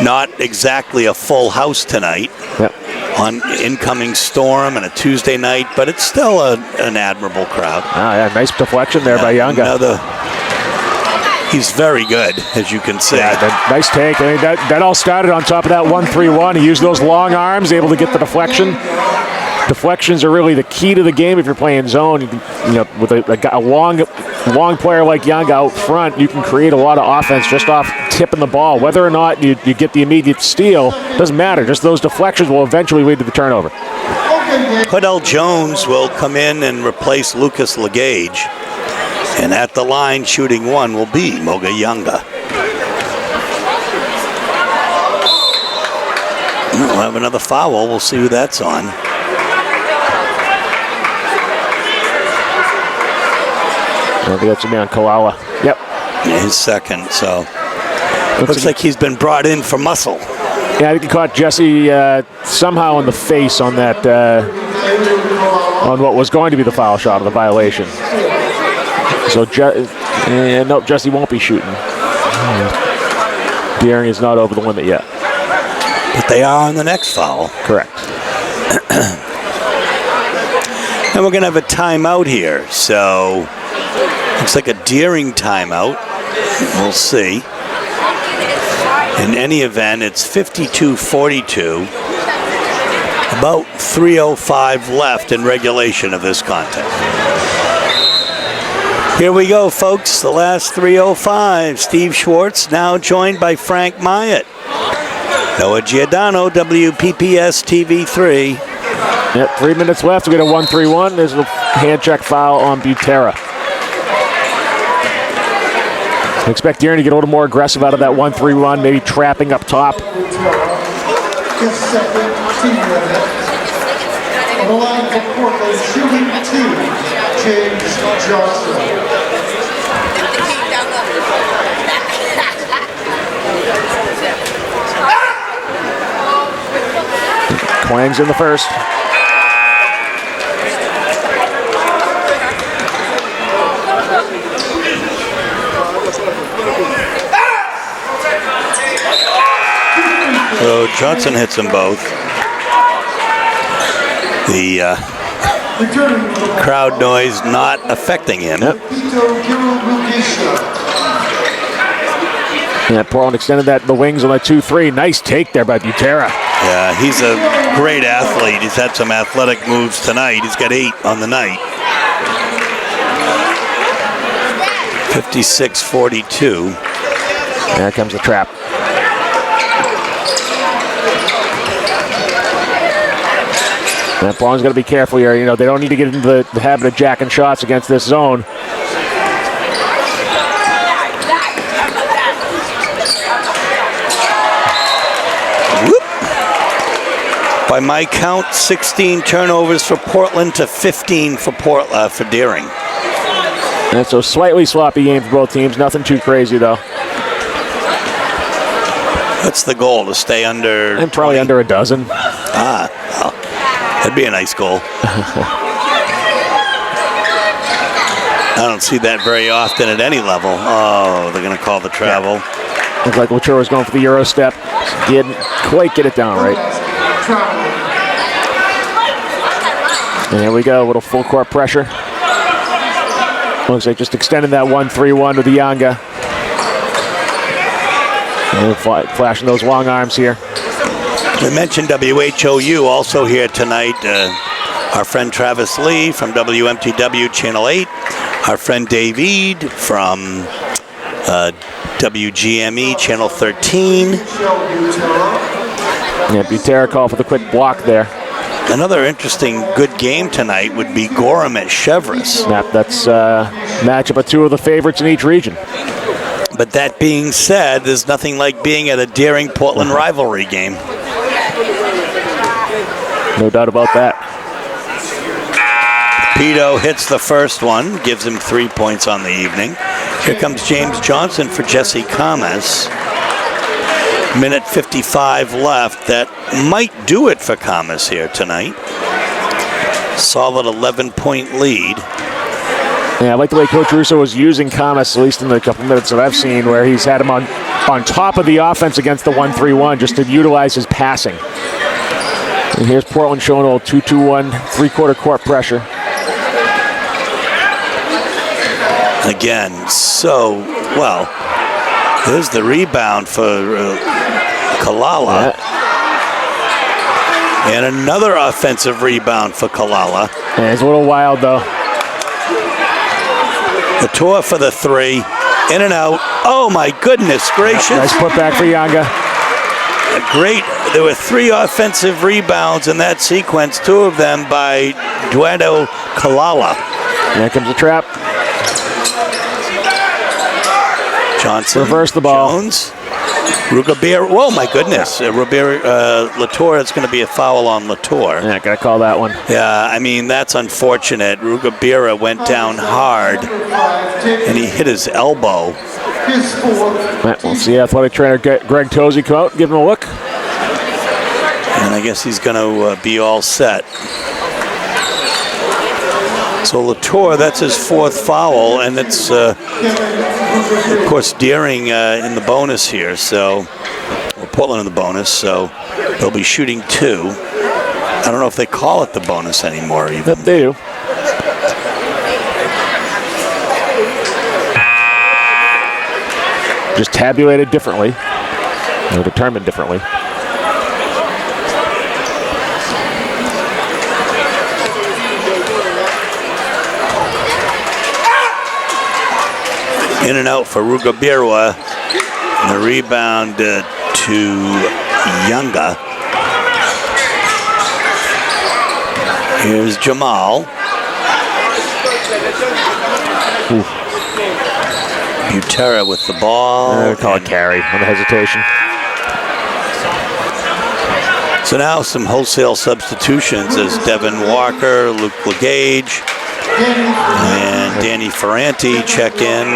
not exactly a full house tonight. Yep. On incoming storm and a Tuesday night, but it's still an admirable crowd. Yeah, nice deflection there by Yanga. He's very good, as you can see. Yeah, nice take. I mean, that all started on top of that 1-3-1. He used those long arms, able to get the deflection. Deflections are really the key to the game if you're playing zone. With a long player like Young out front, you can create a lot of offense just off tipping the ball. Whether or not you get the immediate steal, doesn't matter. Just those deflections will eventually lead to the turnover. Hodel Jones will come in and replace Lucas Legage. And at the line, shooting one will be Moga Yanga. We'll have another foul. We'll see who that's on. I think that's on Kalala. Yep. His second, so looks like he's been brought in for muscle. Yeah, I think he caught Jesse somehow in the face on that, on what was going to be the foul shot of the violation. So, no, Jesse won't be shooting. Deering is not over the limit yet. But they are on the next foul. Correct. And we're going to have a timeout here, so looks like a Deering timeout. We'll see. In any event, it's 52-42. About 3:05 left in regulation of this contest. Here we go, folks. The last 3:05. Steve Schwartz now joined by Frank Myatt. Noah Giordano, WPPS TV3. Yep, 3 minutes left. We get a 1-3-1. There's a hand check foul on Butera. I expect Deering to get a little more aggressive out of that 1-3-1, maybe trapping up top. His second team minute. On the line for Portland, shooting two, James Johnson. Twang's in the first. So Johnson hits them both. The Returning to the ball. Crowd noise not affecting him. Yep. Yeah, Portland extended the wings on the 2-3. Nice take there by Butera. Yeah, he's a great athlete. He's had some athletic moves tonight. He's got 8 on the night. 56-42. There comes the trap. And Portland's got to be careful here. You know, they don't need to get into the habit of jacking shots against this zone. By my count, 16 turnovers for Portland to 15 for Deering. And so slightly sloppy game for both teams. Nothing too crazy, though. What's the goal? To stay under? And probably 20? under a dozen. Well, that'd be a nice goal. I don't see that very often at any level. Oh, they're going to call the travel. Yeah. Looks like Latour was going for the Euro step. Didn't quite get it down right. And here we go, a little full court pressure. Looks like just extending that 1-3-1 with the Yanga. And flashing those long arms here. We mentioned WHOU also here tonight. Our friend Travis Lee from WMTW Channel 8. Our friend David from WGME Channel 13. Yeah, Butera called for the quick block there. Another interesting good game tonight would be Gorham at Chevrolet. That's a matchup of 2 of the favorites in each region. But that being said, there's nothing like being at a Deering-Portland rivalry game. No doubt about that. Pito hits the first one, gives him 3 points on the evening. Here comes James Johnson for Jesse Kamas. Minute 55 left. That might do it for Kamas here tonight. Solid 11-point lead. Yeah, I like the way Coach Russo was using Kamas, at least in the couple minutes that I've seen, where he's had him on top of the offense against the 1-3-1 just to utilize his passing. And here's Portland showing a little 2-2-1, 3-quarter court pressure. Again, well, there's the rebound for Kalala. Yeah. And another offensive rebound for Kalala. And it's a little wild, though. Latour for the 3. In and out. Oh, my goodness gracious. Nice putback for Yanga. Great. There were 3 offensive rebounds in that sequence, 2 of them by Dueto Kalala. And there comes the trap. Johnson. Reverse the ball. Jones. Rugabir. Whoa, my goodness. Latour, it's going to be a foul on Latour. Yeah, got to call that one. Yeah, I mean, that's unfortunate. Rugabira went down hard, and he hit his elbow. We'll see athletic trainer Greg Tosey come out, give him a look. And I guess he's going to be all set. So Latour, that's his 4th foul, and it's, of course, Deering in the bonus here, so, or Portland in the bonus, so they'll be shooting 2. I don't know if they call it the bonus anymore, even. Yep, they do. Just tabulated differently, or determined differently. In and out for Rugabirwa. And the rebound to Yanga. Here's Jamal. Butera with the ball. Call it carry on the hesitation. So now some wholesale substitutions as Devin Walker, Luke Legage, and Danny Ferranti check in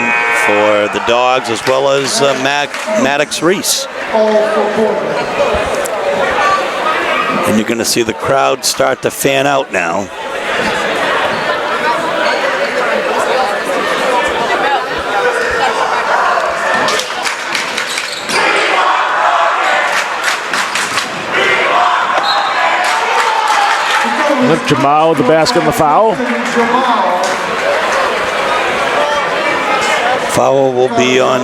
for the Dogs, as well as Maddox Reese. And you're going to see the crowd start to fan out now. Jamal with the basket and the foul. Foul will be on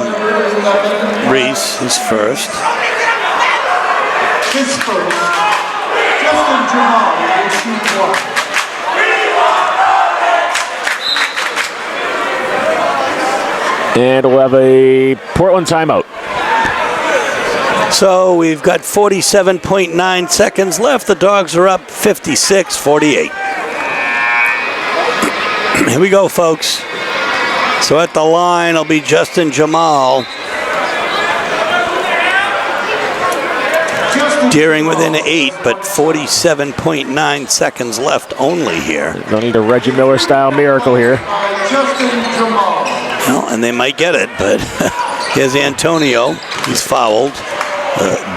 Reese, his first. His first. Justin Jamal will shoot one. And we'll have a Portland timeout. So we've got 47.9 seconds left. The Dogs are up 56-48. Here we go, folks. So at the line will be Justin Jamal. Deering within 8, but 47.9 seconds left only here. They'll need a Reggie Miller style miracle here. Justin Jamal. Well, and they might get it, but here's Antonio. He's fouled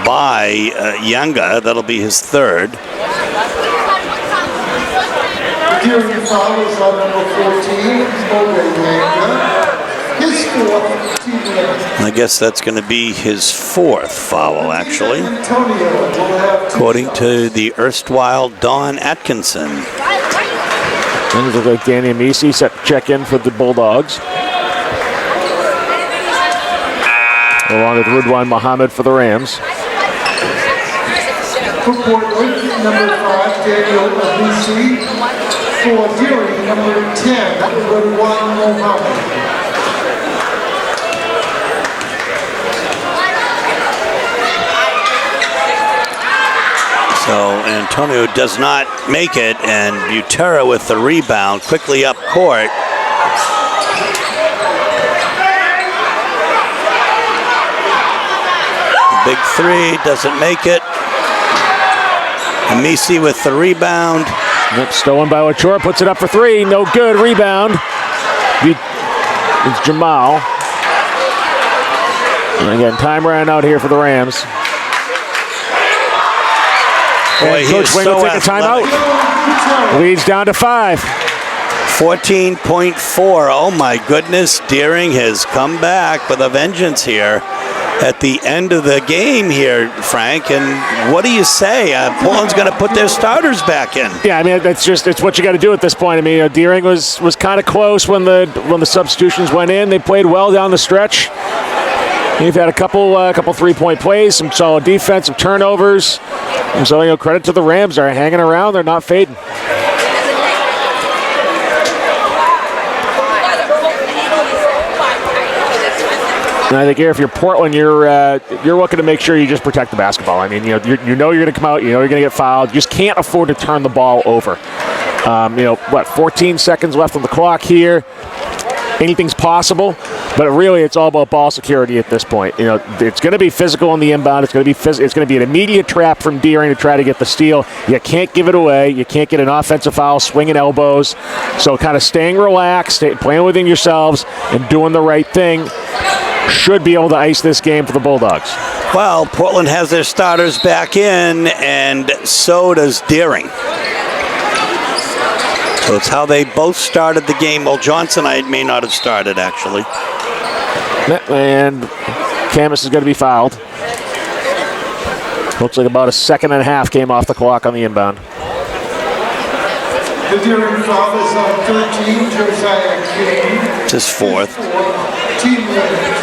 by Yanga. That'll be his third. Deering foul is on number 14, his fourth, team limit. I guess that's going to be his fourth foul, actually, Antonio will have two according fouls. to the erstwhile Don Atkinson. And it looks like Danny Amisi set to check in for the Bulldogs. Along with Ridwan Muhammad for the Rams. For Portland, number 5, Daniel Abisi. For Deering, number 10, Ridwan Mohammed. So Antonio does not make it, and Butera with the rebound quickly up court. Big three, doesn't make it. Amisi with the rebound. Yep, stolen by Ochoa, puts it up for three. No good. Rebound. It's Jamal. And again, time ran out here for the Rams. Boy, And he Coach is Wayne so will take a athletic. timeout. Leads down to 5. 14.4. Oh my goodness, Deering has come back with a vengeance here at the end of the game here, Frank. And what do you say? Portland's going to put their starters back in. Yeah, I mean it's what you got to do at this point. I mean, Deering was kind of close when the substitutions went in. They played well down the stretch. You've had a couple 3-point plays, some solid defense, some turnovers. And so, credit to the Rams. They're hanging around. They're not fading. And I think here, if you're Portland, you're looking to make sure you just protect the basketball. I mean, you know you're going to come out. You know you're going to get fouled. You just can't afford to turn the ball over. 14 seconds left on the clock here. Anything's possible, but really it's all about ball security at this point. It's going to be physical on the inbound. It's going to be an immediate trap from Deering to try to get the steal. You can't give it away. You can't get an offensive foul, swinging elbows. So kind of staying relaxed, playing within yourselves, and doing the right thing should be able to ice this game for the Bulldogs. Well, Portland has their starters back in, and so does Deering. So it's how they both started the game. Well, Johnson may not have started, actually. And Camus is going to be fouled. Looks like about a second and a half came off the clock on the inbound. The Deering foul is on 13, Josiah King. It's his fourth. Team limit.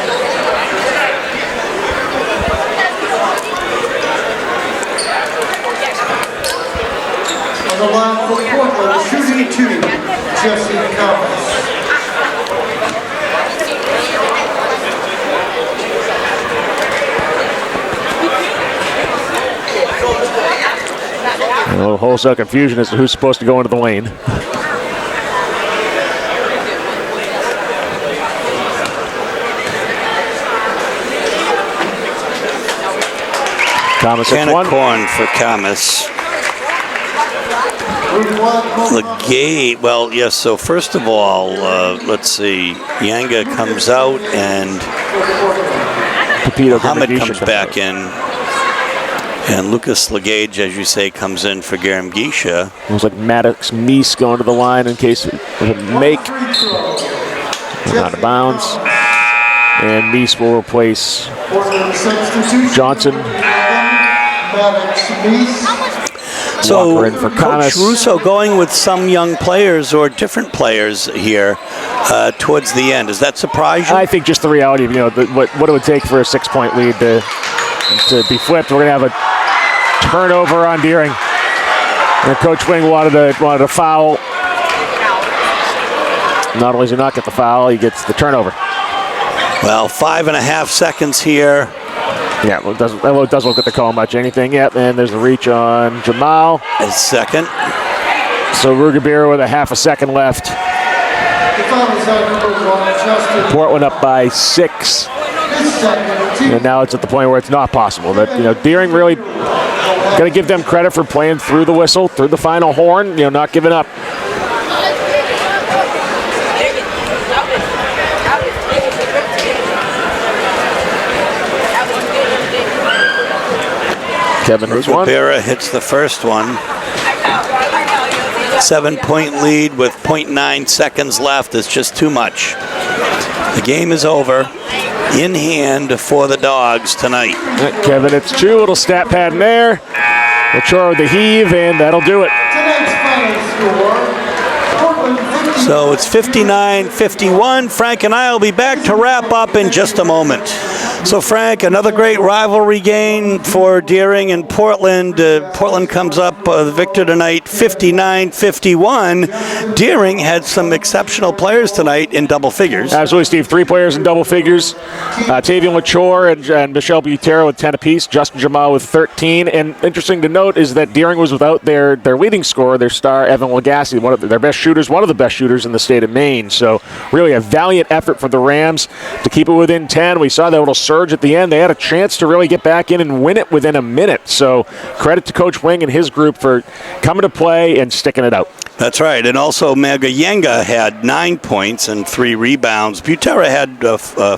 On the line for Portland, shooting 2, Jesse Thomas. A little wholesale confusion as to who's supposed to go into the lane. Thomas Can at of one. corn for Camus. Legate, well, yes, so first of all, let's see. Yanga comes out and Pepito Muhammad Gurmagisha comes back in. And Lucas Legage, as you say, comes in for Garamgisha. It was like Maddox Meese going to the line in case it would make. Out of bounds. And Meese will replace Johnson. So, Walker in for Coach Camas. Russo going with some young players or different players here towards the end. Does that surprise you? I think just the reality of what it would take for a 6-point lead to be flipped. We're going to have a turnover on Deering. And Coach Wing wanted a foul. Not only does he not get the foul, he gets the turnover. Well, 5.5 seconds here. Yeah, well, it doesn't look at the call much anything yet. And there's a reach on Jamal. A second. So Rugabira with a half a second left. Portland up by 6. And now it's at the point where it's not possible. That Deering really got to give them credit for playing through the whistle, through the final horn. Not giving up. Kevin Rugabira hits the first one. 7-point lead with 0.9 seconds left is just too much. The game is over. In hand for the Dogs tonight. Kevin, it's 2. Little stat pad in there. Lachor with the heave, and that'll do it. So it's 59-51. Frank and I will be back to wrap up in just a moment. So, Frank, another great rivalry game for Deering and Portland. Portland comes up the victor tonight, 59-51. Deering had some exceptional players tonight in double figures. Absolutely, Steve. 3 players in double figures. Tavian Lachor and Michelle Butera with 10 apiece. Justin Jamal with 13. And interesting to note is that Deering was without their leading scorer, their star, Evan Lagasse, one of their best shooters, one of the best shooters in the state of Maine. So really a valiant effort for the Rams to keep it within 10. We saw that little surge at the end. They had a chance to really get back in and win it within a minute. So credit to Coach Wing and his group for coming to play and sticking it out. That's right. And also Magayenga had 9 points and 3 rebounds. Butera had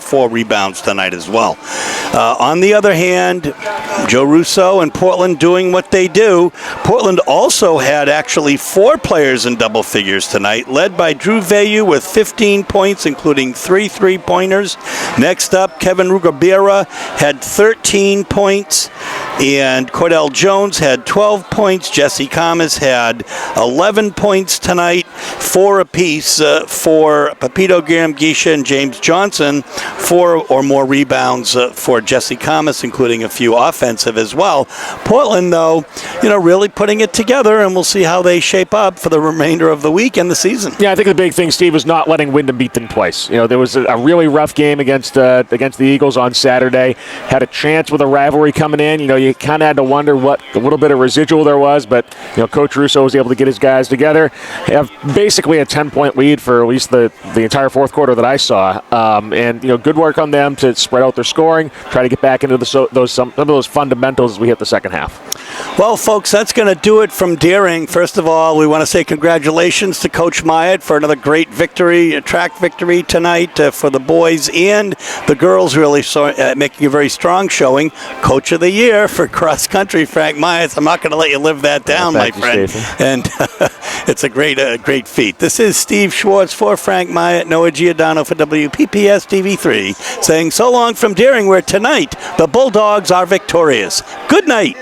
4 rebounds tonight as well. On the other hand, Joe Russo and Portland doing what they do. Portland also had actually 4 players in double figures tonight, led by Drew Vayu with 15 points, including 3 3-pointers. Next up, Kevin Rugabira had 13 points, and Cordell Jones had 12 points. Jesse Camas had 11 points tonight, 4 apiece for Pepito Garamgisha and James Johnson, 4 or more rebounds for Jesse Camas, including a few offensive as well. Portland, though, really putting it together, and we'll see how they shape up for the remainder of the week and the season. Yeah, I think the big thing, Steve, was not letting Wyndham beat them twice. There was a really rough game against the Eagles on Saturday. Had a chance with a rivalry coming in. You kind of had to wonder what a little bit of residual there was, but Coach Russo was able to get his guys together. Have basically a 10-point lead for at least the entire fourth quarter that I saw, and good work on them to spread out their scoring, try to get back into some of those fundamentals as we hit the second half. Well, folks, that's going to do it from Deering. First of all, we want to say congratulations to Coach Myatt for another great victory, a track victory tonight for the boys and the girls, really making a very strong showing. Coach of the Year for cross country, Frank Myatt. I'm not going to let you live that down, my friend. And it's a great feat. This is Steve Schwartz for Frank Myatt, Noah Giordano for WPPS TV3, saying so long from Deering, where tonight the Bulldogs are victorious. Good night.